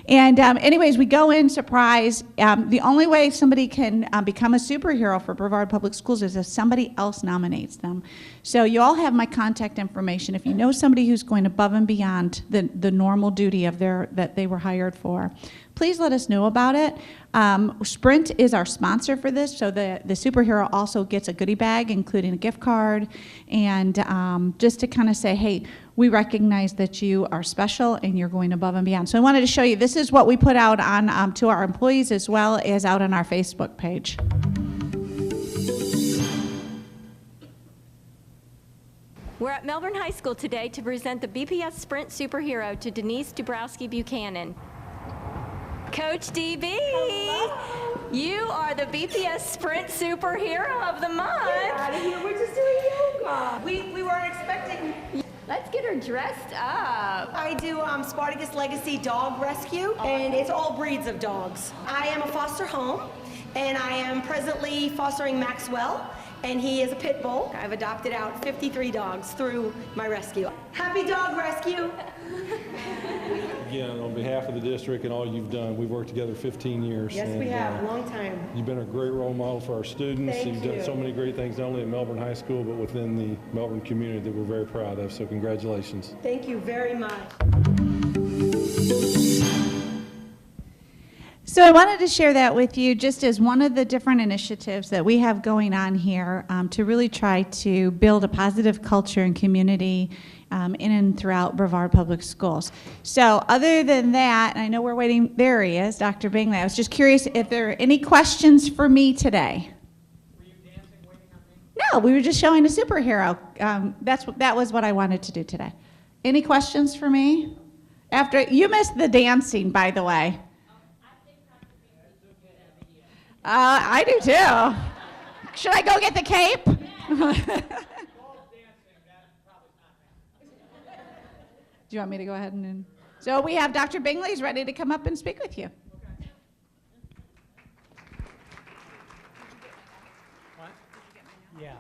And anyways, we go in, surprise. The only way somebody can become a superhero for Brevard Public Schools is if somebody else nominates them. So you all have my contact information. If you know somebody who's going above and beyond the normal duty of that they were hired for, please let us know about it. Sprint is our sponsor for this, so the superhero also gets a goodie bag, including a gift card, and just to kind of say, hey, we recognize that you are special and you're going above and beyond. So I wanted to show you, this is what we put out on to our employees as well as out on our Facebook page. We're at Melbourne High School today to present the BPS Sprint Superhero to Denise Dubrowski Buchanan. Coach DB, hello. You are the BPS Sprint Superhero of the Month. Get out of here, we're just doing yoga. We weren't expecting. Let's get her dressed up. I do Spartacus Legacy Dog Rescue, and it's all breeds of dogs. I am a foster home, and I am presently fostering Maxwell, and he is a pit bull. I've adopted out 53 dogs through my rescue. Happy Dog Rescue! Again, on behalf of the district and all you've done, we've worked together 15 years. Yes, we have, a long time. You've been a great role model for our students. Thank You've you. done so many great things, not only at Melbourne High School, but within the Melbourne community that we're very proud of, so congratulations. Thank you very much. So I wanted to share that with you just as one of the different initiatives that we have going on here to really try to build a positive culture and community in and throughout Brevard Public Schools. So other than that, and I know we're waiting, there he is, Dr. Bingley. I was just curious if there are any questions for me today. Were you dancing, waiting on me? No, we were just showing a superhero. That was what I wanted to do today. Any questions for me? After you missed the dancing, by the way. I do too. Should I go get the cape? Do you want me to go ahead and? So we have Dr. Bingley's ready to come up and speak with you. Okay. What? Yeah.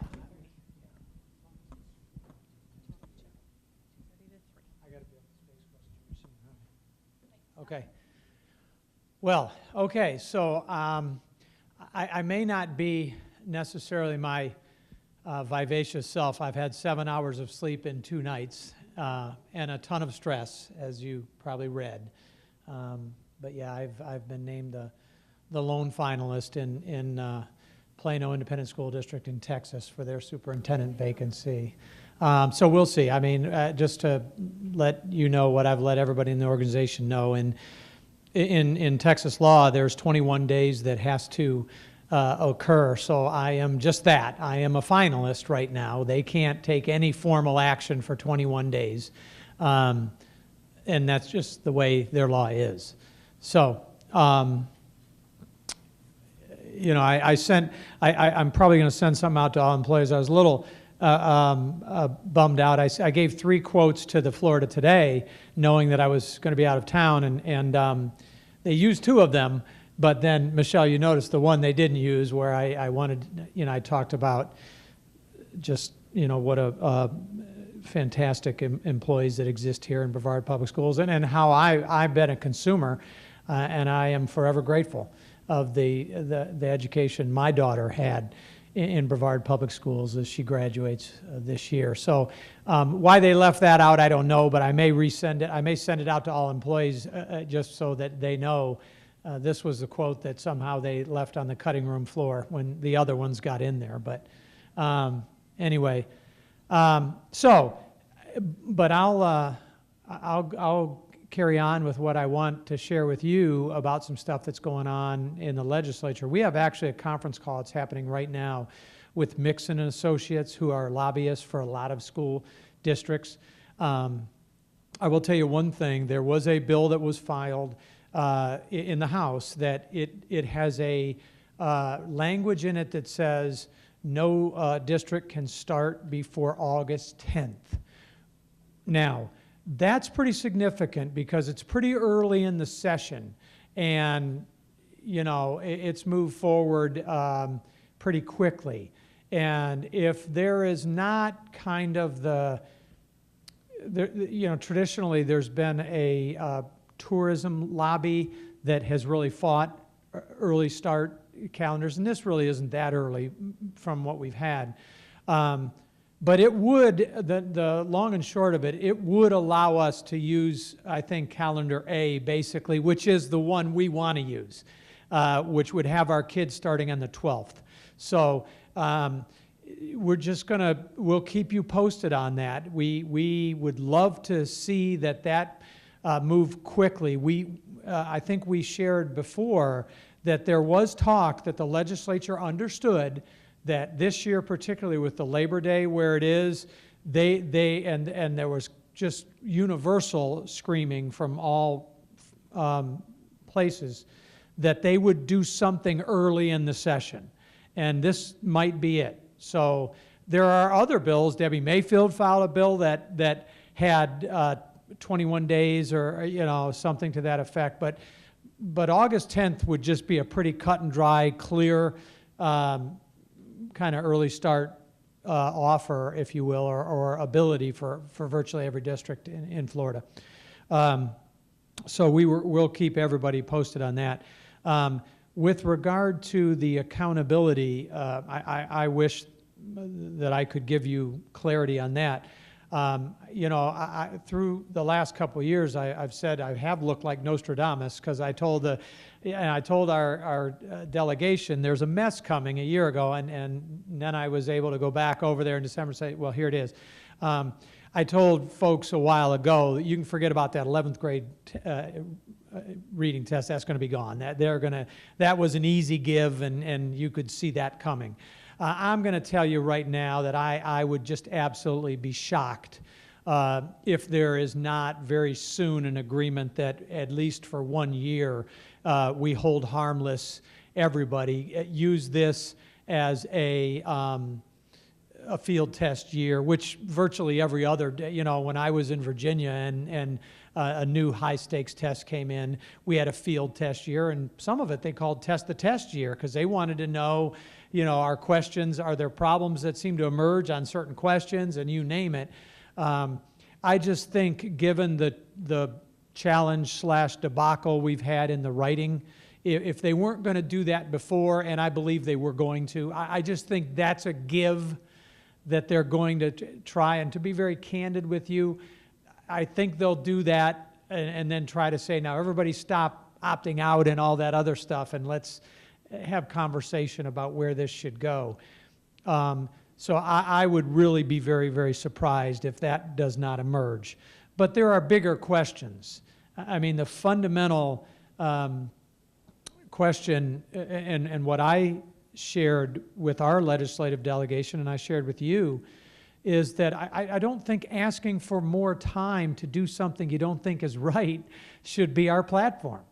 I got to be on the Space Quest machine. Okay. Well, okay, so I may not be necessarily my vivacious self. I've had 7 hours of sleep in 2 nights and a ton of stress, as you probably read. But yeah, I've been named the lone finalist in Plano Independent School District in Texas for their superintendent vacancy. So we'll see. I mean, just to let you know what I've let everybody in the organization know. In Texas law, there's 21 days that has to occur, so I am just that. I am a finalist right now. They can't take any formal action for 21 days, and that's just the way their law is. So, you know, I'm probably going to send something out to all employees. I was a little bummed out. I gave 3 quotes to the Florida Today, knowing that I was going to be out of town, and they used 2 of them, but then, Michelle, you noticed the one they didn't use where I wanted, you know, I talked about just what a fantastic employees that exist here in Brevard Public Schools, and how I've been a consumer, and I am forever grateful of the education my daughter had in Brevard Public Schools as she graduates this year. So why they left that out, I don't know, but I may resend it. I may send it out to all employees just so that they know this was the quote that somehow they left on the cutting room floor when the other ones got in there. But anyway, but I'll carry on with what I want to share with you about some stuff that's going on in the legislature. We have actually a conference call that's happening right now with Mixon and Associates, who are lobbyists for a lot of school districts. I will tell you one thing. There was a bill that was filed in the House that it has a language in it that says no district can start before August 10th. Now, that's pretty significant because it's pretty early in the session, and it's moved forward pretty quickly. And if there is not kind of traditionally there's been a tourism lobby that has really fought early start calendars, and this really isn't that early from what we've had. But it would, the long and short of it, it would allow us to use, I think, calendar A, basically, which is the one we want to use, which would have our kids starting on the 12th. So we'll keep you posted on that. We would love to see that move quickly. I think we shared before that there was talk that the legislature understood that this year, particularly with the Labor Day where it is, and there was just universal screaming from all places that they would do something early in the session, and this might be it. So there are other bills. Debbie Mayfield filed a bill that had 21 days or something to that effect, but August 10th would just be a pretty cut and dry, clear kind of early start offer, if you will, or ability for virtually every district in Florida. So we'll keep everybody posted on that. With regard to the accountability, I wish that I could give you clarity on that. Through the last couple of years, I've said I have looked like Nostradamus because I told our delegation there's a mess coming a year ago, and then I was able to go back over there in December and say, well, here it is. I told folks a while ago that you can forget about that 11th grade reading test. That's going to be gone. That was an easy give, and you could see that coming. I'm going to tell you right now that I would just absolutely be shocked if there is not very soon an agreement that at least for 1 year we hold harmless everybody. Use this as a field test year, which virtually every other day, when I was in Virginia and a new high stakes test came in, we had a field test year, and some of it they called test the test year because they wanted to know, our questions, are there problems that seem to emerge on certain questions, and you name it. I just think given the challenge / debacle we've had in the writing, if they weren't going to do that before, and I believe they were going to, I just think that's a give that they're going to try. And to be very candid with you, I think they'll do that and then try to say, now everybody stop opting out and all that other stuff, and let's have conversation about where this should go. So I would really be very, very surprised if that does not emerge. But there are bigger questions. I mean, the fundamental question, and what I shared with our legislative delegation, and I shared with you, is that I don't think asking for more time to do something you don't think is right should be our platform.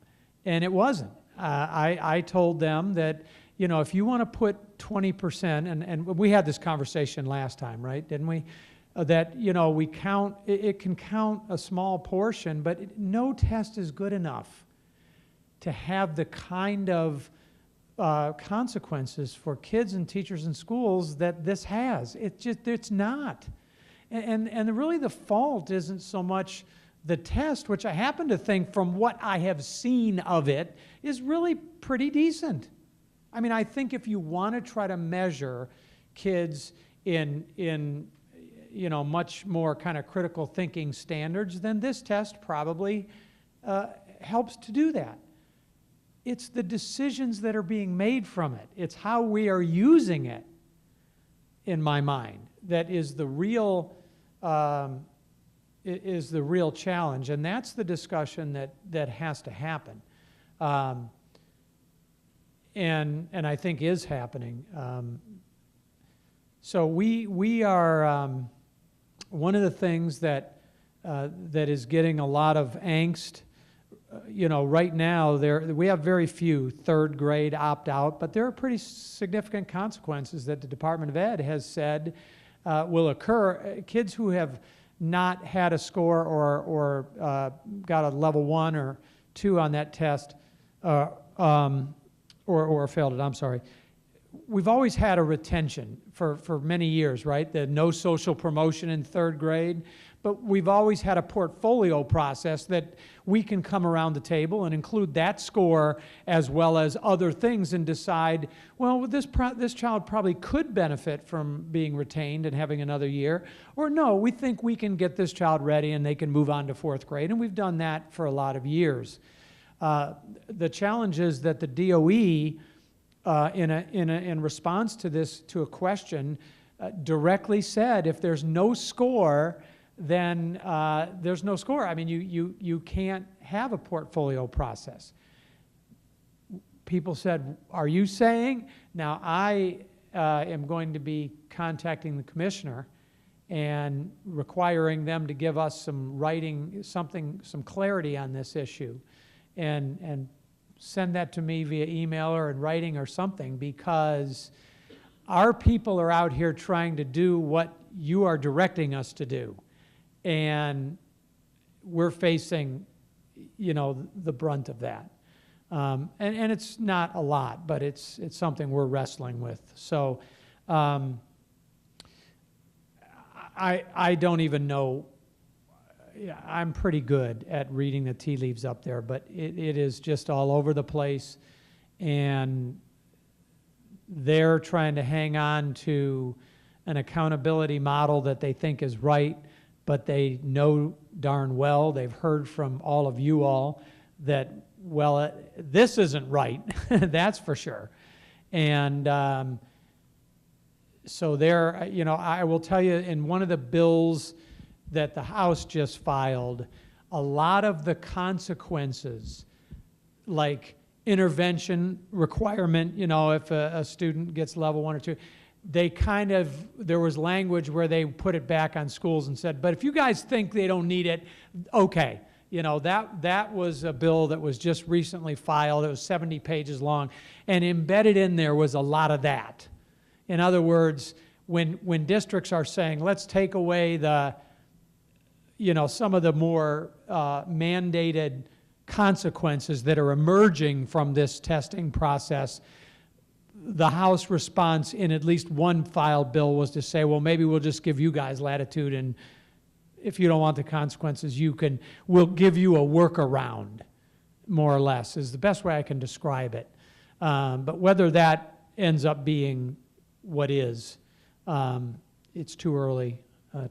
And it wasn't. I told them that, if you want to put 20%, and we had this conversation last time, right? Didn't we? That, we count, it can count a small portion, but no test is good enough to have the kind of consequences for kids and teachers and schools that this has. It's not. And really the fault isn't so much the test, which I happen to think from what I have seen of it is really pretty decent. I mean, I think if you want to try to measure kids in much more kind of critical thinking standards, then this test probably helps to do that. It's the decisions that are being made from it. It's how we are using it, in my mind, that is the real challenge, and that's the discussion that has to happen, and I think is happening. So we are one of the things that is getting a lot of angst. Right now we have very few third grade opt out, but there are pretty significant consequences that the Department of Ed has said will occur. Kids who have not had a score or got a level 1 or 2 on that test or failed it, I'm sorry. We've always had a retention for many years, right? The no social promotion in third grade. But we've always had a portfolio process that we can come around the table and include that score as well as other things and decide, well, this child probably could benefit from being retained and having another year. Or no, we think we can get this child ready and they can move on to fourth grade. And we've done that for a lot of years. The challenge is that the DOE, in response to this, to a question, directly said, if there's no score, then there's no score. I mean, you can't have a portfolio process. People said, are you saying? Now, I am going to be contacting the commissioner and requiring them to give us some some clarity on this issue, and send that to me via email or in writing or something, because our people are out here trying to do what you are directing us to do. And we're facing, the brunt of that. And it's not a lot, but it's something we're wrestling with. So I don't even know. I'm pretty good at reading the tea leaves up there, but it is just all over the place. And they're trying to hang on to an accountability model that they think is right, but they know darn well, they've heard from all of you all, that, well, this isn't right, that's for sure. And so there, I will tell you, in one of the bills that the House just filed, a lot of the consequences, like intervention requirement, if a student gets level 1 or 2, there was language where they put it back on schools and said, but if you guys think they don't need it, okay. That was a bill that was just recently filed. It was 70 pages long. And embedded in there was a lot of that. In other words, when districts are saying, let's take away some of the more mandated consequences that are emerging from this testing process, the House response in at least one filed bill was to say, well, maybe we'll just give you guys latitude, and if you don't want the consequences, we'll give you a workaround, more or less, is the best way I can describe it. But whether that ends up being what is, it's too early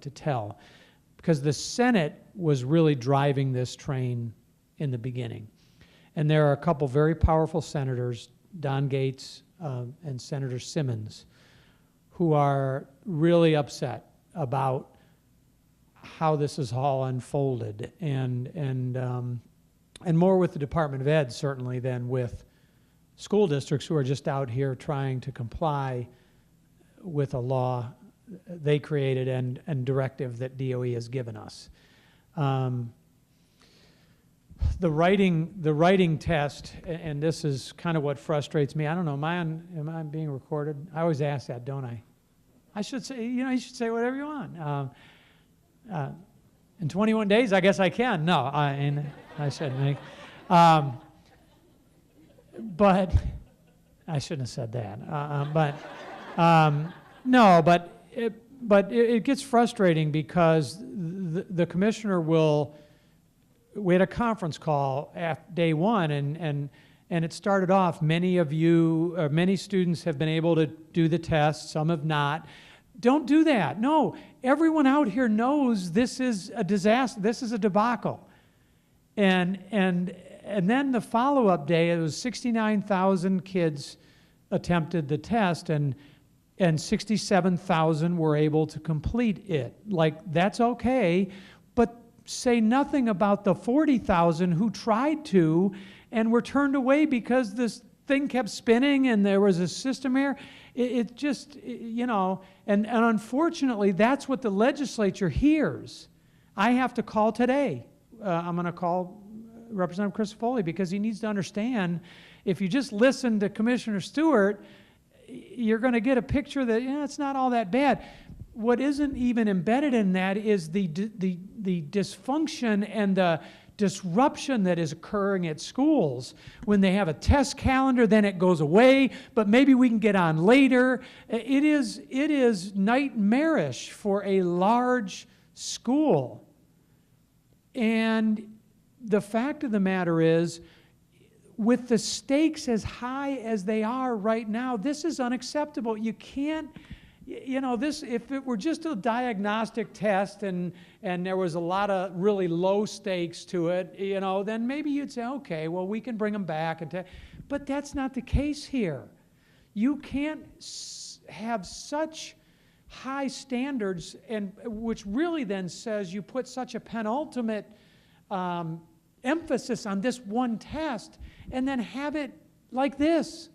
to tell. Because the Senate was really driving this train in the beginning. And there are a couple very powerful senators, Don Gates and Senator Simmons, who are really upset about how this is all unfolded, and more with the Department of Ed, certainly, than with school districts who are just out here trying to comply with a law they created and directive that DOE has given us. The writing test, and this is kind of what frustrates me. I don't know, am I being recorded? I always ask that, don't I? I should say, you should say whatever you want. In 21 days, I guess I can. No, I shouldn't. But I shouldn't have said that. No, but it gets frustrating because the commissioner will. We had a conference call at day one, and it started off. Many students have been able to do the test. Some have not. Don't do that. No, everyone out here knows this is a disaster. This is a debacle. And then the follow-up day, it was 69,000 kids attempted the test, and 67,000 were able to complete it. Like, that's okay, but say nothing about the 40,000 who tried to and were turned away because this thing kept spinning and there was a system error. It just, you know, and unfortunately, that's what the legislature hears. I have to call today. I'm going to call Representative Crisafulli because he needs to understand if you just listen to Commissioner Stewart, you're going to get a picture that it's not all that bad. What isn't even embedded in that is the dysfunction and the disruption that is occurring at schools when they have a test calendar, then it goes away, but maybe we can get on later. It is nightmarish for a large school. And the fact of the matter is, with the stakes as high as they are right now, this is unacceptable. You can't, you know, this, if it were just a diagnostic test and there was a lot of really low stakes to it, you know, then maybe you'd say, okay, well, we can bring them back. But that's not the case here. You can't have such high standards, and which really then says you put such a penultimate emphasis on this one test and then have it like this.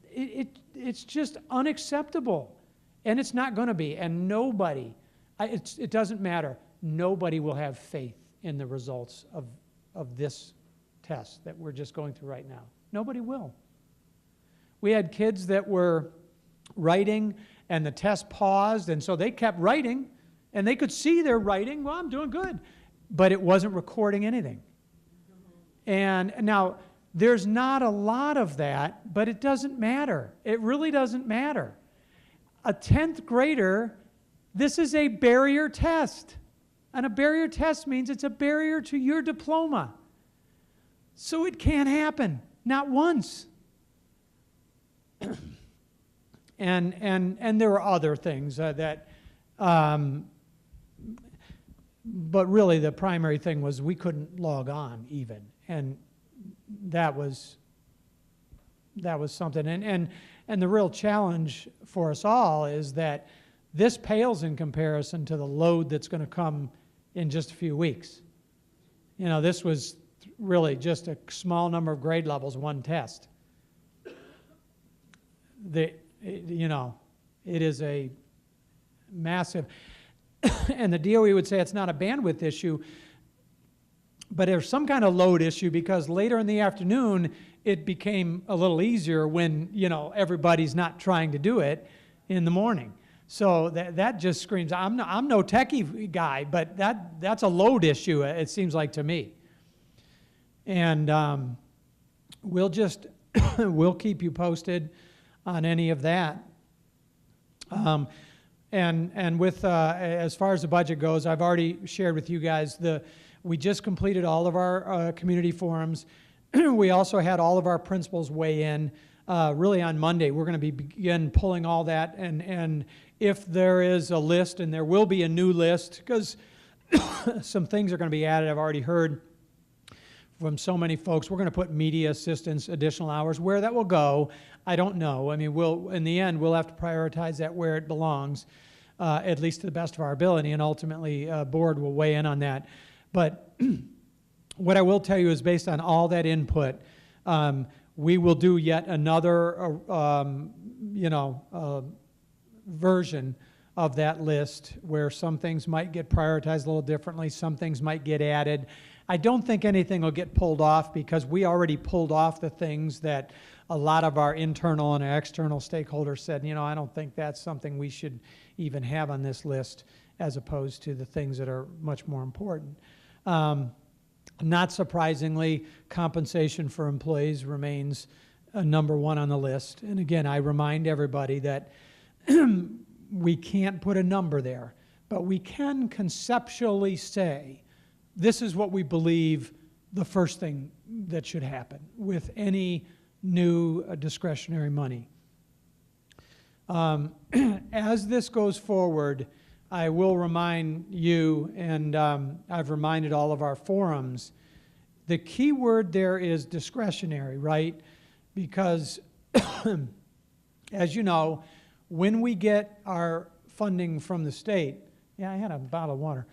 It's just unacceptable. And it's not going to be. And nobody, it doesn't matter, nobody will have faith in the results of this test that we're just going through right now. Nobody will. We had kids that were writing and the test paused, and so they kept writing, and they could see their writing. Well, I'm doing good. But it wasn't recording anything. And now, there's not a lot of that, but it doesn't matter. It really doesn't matter. A 10th grader, this is a barrier test. And a barrier test means it's a barrier to your diploma. So it can't happen, not once. And there are other things but really the primary thing was we couldn't log on even. And that was something. And the real challenge for us all is that this pales in comparison to the load that's going to come in just a few weeks. You know, this was really just a small number of grade levels, one test. You know, it is a massive, and the DOE would say it's not a bandwidth issue, but there's some kind of load issue because later in the afternoon, it became a little easier when, you know, everybody's not trying to do it in the morning. So that just screams, I'm no techie guy, but that's a load issue, it seems like to me. And we'll keep you posted on any of that. And with, as far as the budget goes, I've already shared with you guys, we just completed all of our community forums. We also had all of our principals weigh in really on Monday. We're going to begin pulling all that, and if there is a list, and there will be a new list, because some things are going to be added. I've already heard from so many folks. We're going to put media assistance, additional hours. Where that will go, I don't know. I mean, in the end, we'll have to prioritize that where it belongs, at least to the best of our ability, and ultimately, board will weigh in on that. But what I will tell you is based on all that input, we will do yet another, version of that list where some things might get prioritized a little differently, some things might get added. I don't think anything will get pulled off because we already pulled off the things that a lot of our internal and external stakeholders said, you know, I don't think that's something we should even have on this list, as opposed to the things that are much more important. Not surprisingly, compensation for employees remains number one on the list. And again, I remind everybody that we can't put a number there, but we can conceptually say, this is what we believe the first thing that should happen with any new discretionary money. As this goes forward, I will remind you, and I've reminded all of our forums, the key word there is discretionary, right? Because, as you know, when we get our funding from the state, yeah, I had a bottle of water,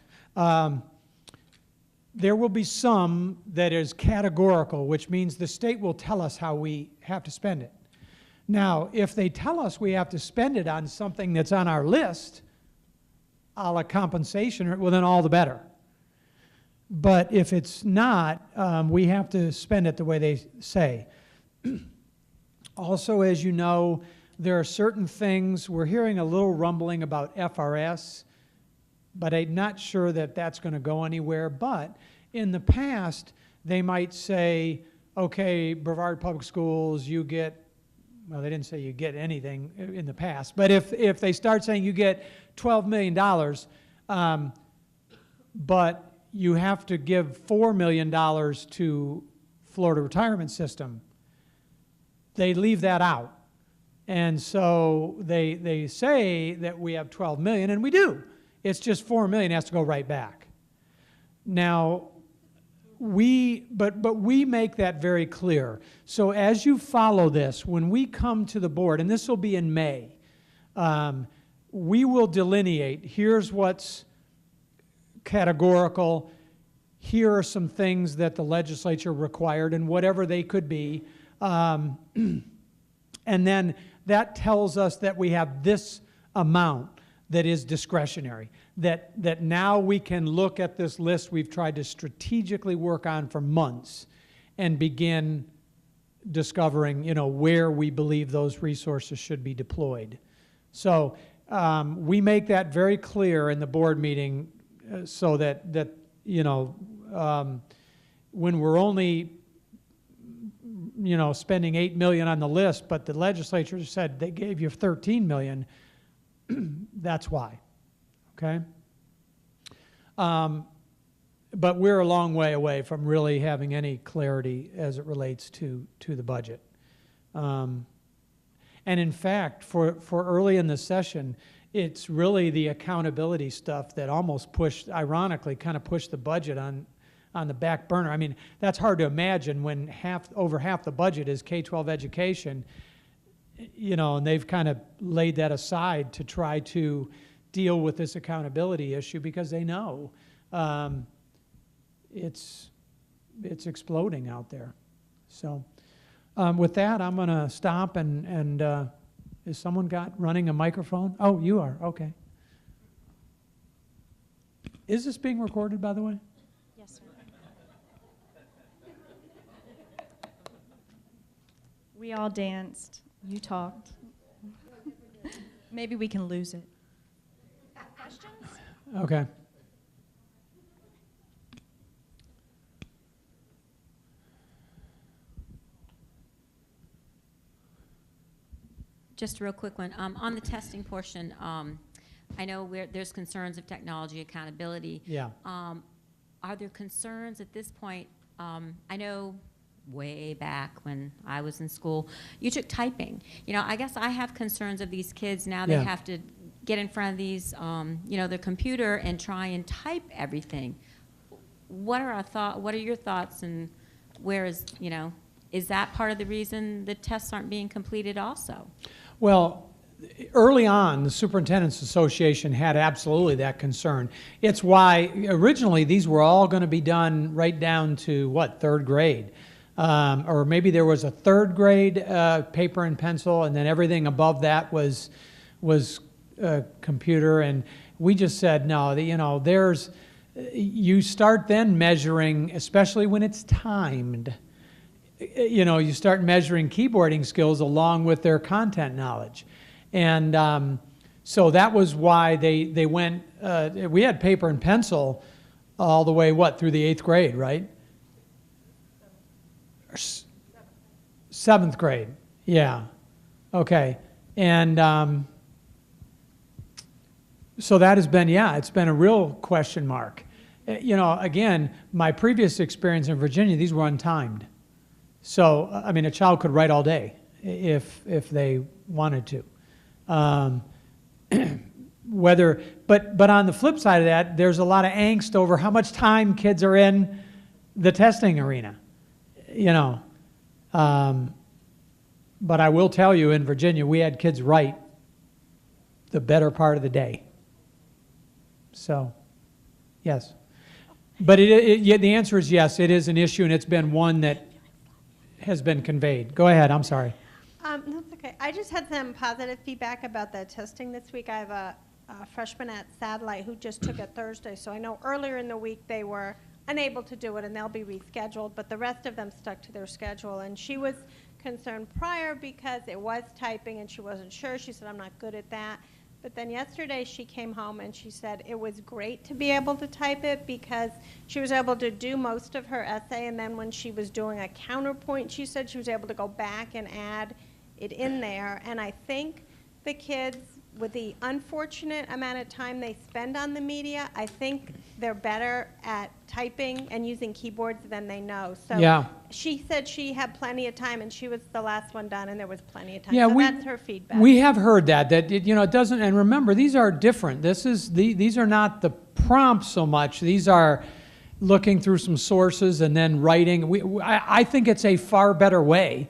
there will be some that is categorical, which means the state will tell us how we have to spend it. Now, if they tell us we have to spend it on something that's on our list, a la compensation, well, then all the better. But if it's not, we have to spend it the way they say. Also, as you know, there are certain things, we're hearing a little rumbling about FRS, but I'm not sure that that's going to go anywhere. But in the past, they might say, okay, Brevard Public Schools, you get, well, they didn't say you get anything in the past, but if they start saying you get $12 million, but you have to give $4 million to Florida Retirement System, they leave that out. And so they say that we have 12 million, and we do. It's just 4 million has to go right back. Now, but we make that very clear. So as you follow this, when we come to the board, and this will be in May, we will delineate, here's what's categorical, here are some things that the legislature required, and whatever they could be. And then that tells us that we have this amount that is discretionary, that now we can look at this list we've tried to strategically work on for months and begin discovering, where we believe those resources should be deployed. So we make that very clear in the board meeting so that when we're only spending $8 million on the list, but the legislature said they gave you $13 million, that's why, okay? But we're a long way away from really having any clarity as it relates to the budget. And in fact, for early in the session, it's really the accountability stuff that almost ironically, kind of pushed the budget on the back burner. I mean, that's hard to imagine when over half the budget is K-12 education, and they've kind of laid that aside to try to deal with this accountability issue because they know it's exploding out there. So with that, I'm going to stop and is someone running a microphone? Oh, you are, okay. Is this being recorded, by the way? Yes, sir. We all danced. You talked. Maybe we can lose it. Questions? Okay. Just a real quick one. On the testing portion, I know there's concerns of technology accountability. Yeah. Are there concerns at this point? I know way back when I was in school, you took typing. I guess I have concerns of these kids now. They have to get in front of these, their computer and try and type everything. What are your thoughts, and where is that part of the reason the tests aren't being completed also? Well, early on, the Superintendent's Association had absolutely that concern. It's why originally these were all going to be done right down to, third grade. Or maybe there was a third grade paper and pencil, and then everything above that was computer. And we just said, no, you start then measuring, especially when it's timed. You start measuring keyboarding skills along with their content knowledge. And so that was why they went, we had paper and pencil all the way, through the 8th grade, right? 7th grade, yeah. Okay. And so that has been, yeah, it's been a real question mark. You know, again, my previous experience in Virginia, these were untimed. So, I mean, a child could write all day if they wanted to. But on the flip side of that, there's a lot of angst over how much time kids are in the testing arena, you know. But I will tell you, in Virginia, we had kids write the better part of the day. So, yes. But the answer is yes, it is an issue, and it's been one that has been conveyed. Go ahead, I'm sorry. That's okay. I just had some positive feedback about the testing this week. I have a freshman at Satellite who just took it Thursday, so I know earlier in the week they were unable to do it and they'll be rescheduled, but the rest of them stuck to their schedule. And she was concerned prior because it was typing and she wasn't sure. She said, I'm not good at that. But then yesterday she came home and she said it was great to be able to type it because she was able to do most of her essay, and then when she was doing a counterpoint, she said she was able to go back and add it in there. And I think the kids, with the unfortunate amount of time they spend on the media, I think they're better at typing and using keyboards than they know. So yeah. She said she had plenty of time and she was the last one done and there was plenty of time. Yeah, so that's her feedback. We have heard that it, you know, it doesn't, and remember, these are different. These are not the prompts so much. These are looking through some sources and then writing. I think it's a far better way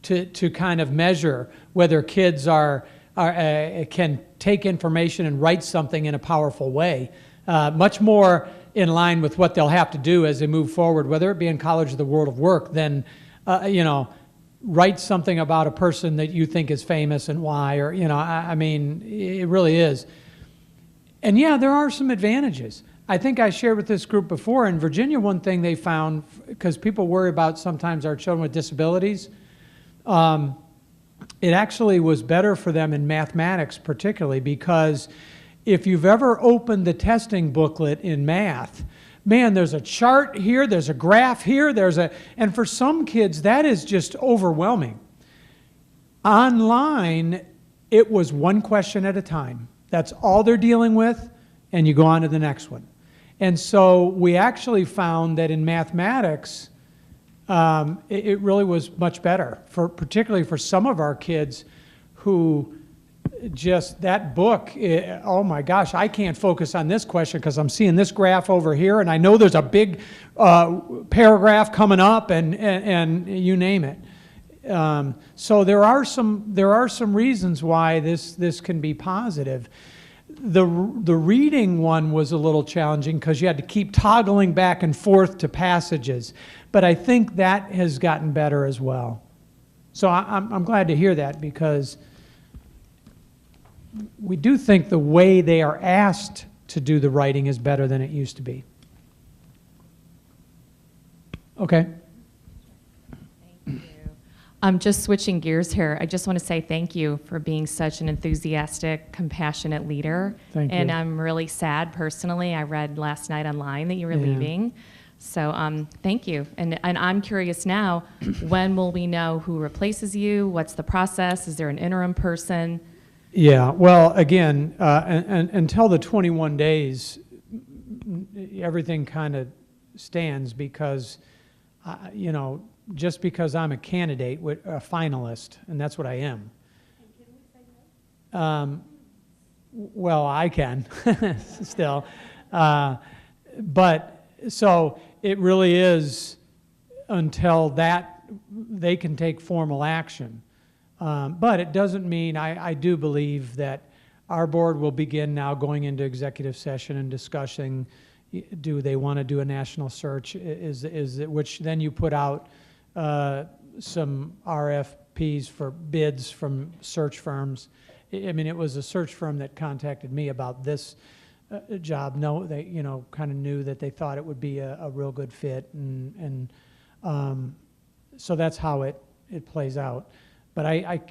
to kind of measure whether kids can take information and write something in a powerful way. Much more in line with what they'll have to do as they move forward, whether it be in college or the world of work, than, you know, write something about a person that you think is famous and why, or, you know, I mean, it really is. And yeah, there are some advantages. I think I shared with this group before, in Virginia, one thing they found, because people worry about sometimes our children with disabilities, it actually was better for them in mathematics particularly, because if you've ever opened the testing booklet in math, man, there's a chart here, there's a graph here, and for some kids that is just overwhelming. Online, it was one question at a time. That's all they're dealing with, and you go on to the next one. And so we actually found that in mathematics, it really was much better, particularly for some of our kids who just, that book, oh my gosh, I can't focus on this question because I'm seeing this graph over here, and I know there's a big paragraph coming up, and you name it. So there are some reasons why this can be positive. The reading one was a little challenging because you had to keep toggling back and forth to passages, but I think that has gotten better as well. So I'm glad to hear that, because we do think the way they are asked to do the writing is better than it used to be. Okay. I'm just switching gears here. I just want to say thank you for being such an enthusiastic, compassionate leader. Thank you. And I'm really sad personally. I read last night online that you were leaving. So thank you. And I'm curious now, when will we know who replaces you? What's the process? Is there an interim person? Yeah, well, again, until the 21 days, everything kind of stands, because, you know, just because I'm a candidate, a finalist, and that's what I am. Well, I can still. But so it really is until that they can take formal action. But it doesn't mean, I do believe that our board will begin now going into executive session and discussing, do they want to do a national search, which then you put out some RFPs for bids from search firms. I mean, it was a search firm that contacted me about this job. No, they, you know, kind of knew that they thought it would be a real good fit, and so that's how it plays out. But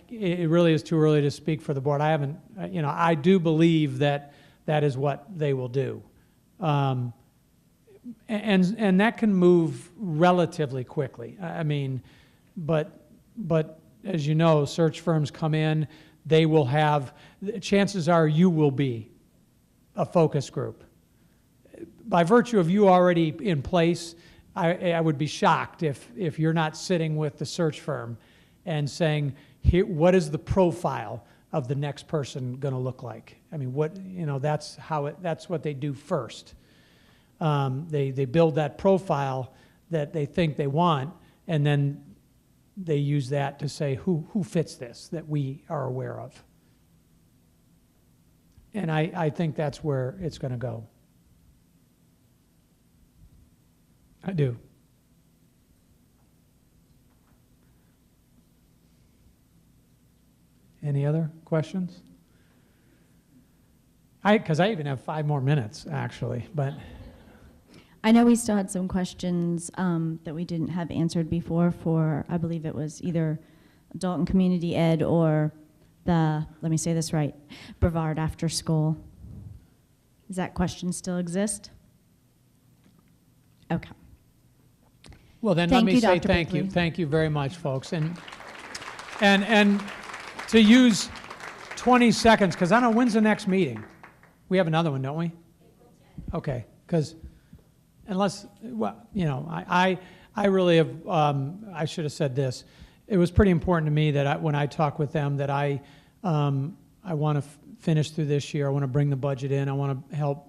it really is too early to speak for the board. I haven't, you know, I do believe that that is what they will do. And that can move relatively quickly. I mean, but but as you know, search firms come in, they will have, chances are you will be a focus group. By virtue of you already in place, I would be shocked if you're not sitting with the search firm and saying, here, what is the profile of the next person going to look like? I mean, that's what they do first. They build that profile that they think they want, and then they use that to say who fits this that we are aware of. And I think that's where it's going to go. I do. Any other questions? Because I even have 5 more minutes, actually, but. I know we still had some questions that we didn't have answered before for, I believe it was either adult and community ed or the, let me say this right, Brevard After School. Does that question still exist? Okay. Well, then let me say thank you. Thank you very much, folks. And to use 20 seconds, because I don't know, when's the next meeting? We have another one, don't we? Okay, because unless, well, you know, I really have, I should have said this. It was pretty important to me that when I talk with them that I want to finish through this year. I want to bring the budget in. I want to help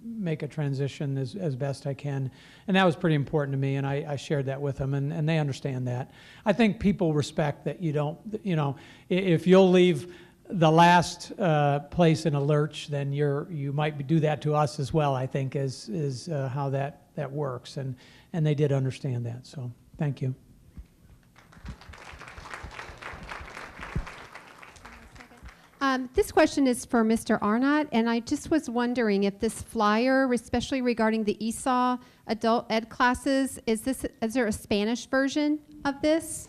make a transition as best I can. And that was pretty important to me, and I shared that with them, and they understand that. I think people respect that you don't, you know, if you'll leave the last place in a lurch, then you might do that to us as well, I think, is how that works. And they did understand that, so thank you. This question is for Mr. Arnott, and I just was wondering if this flyer, especially regarding the ESOL adult ed classes, is there a Spanish version of this?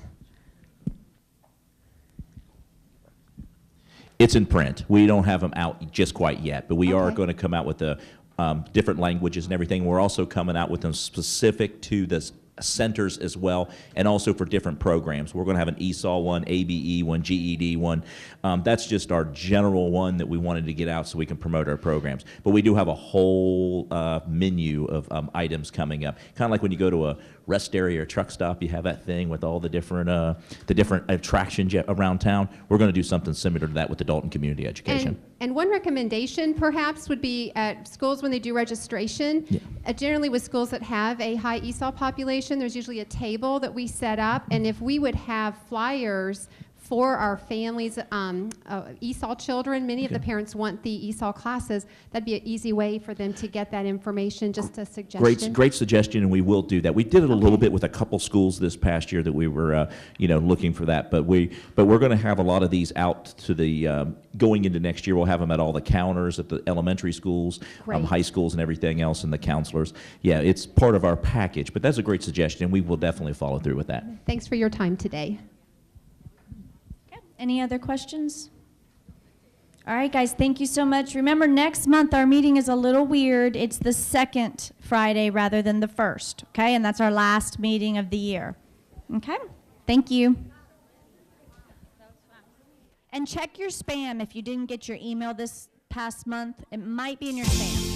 It's in print. We don't have them out just quite yet, but we are going to come out with the different languages and everything. We're also coming out with them specific to this centers as well, and also for different programs. We're going to have an ESOL one, ABE one, GED one. That's just our general one that we wanted to get out so we can promote our programs. But we do have a whole menu of items coming up. Kind of like when you go to a rest area or truck stop, you have that thing with all the different attractions around town. We're going to do something similar to that with adult and community education. And one recommendation perhaps would be at schools when they do registration, generally with schools that have a high ESOL population, there's usually a table that we set up, and if we would have flyers for our families, ESOL children, many of the parents want the ESOL classes, that'd be an easy way for them to get that information, just a suggestion. Great suggestion, and we will do that. We did it a little bit with a couple schools this past year that we were, looking for that. But we're going to have a lot of these out to the going into next year. We'll have them at all the counters at the elementary schools, high schools, and everything else, and the counselors. Yeah, it's part of our package. But that's a great suggestion, and we will definitely follow through with that. Thanks for your time today. Any other questions? All right, guys, thank you so much. Remember, next month our meeting is a little weird. It's the second Friday rather than the first, okay? And that's our last meeting of the year. Okay? Thank you. And check your spam if you didn't get your email this past month. It might be in your spam.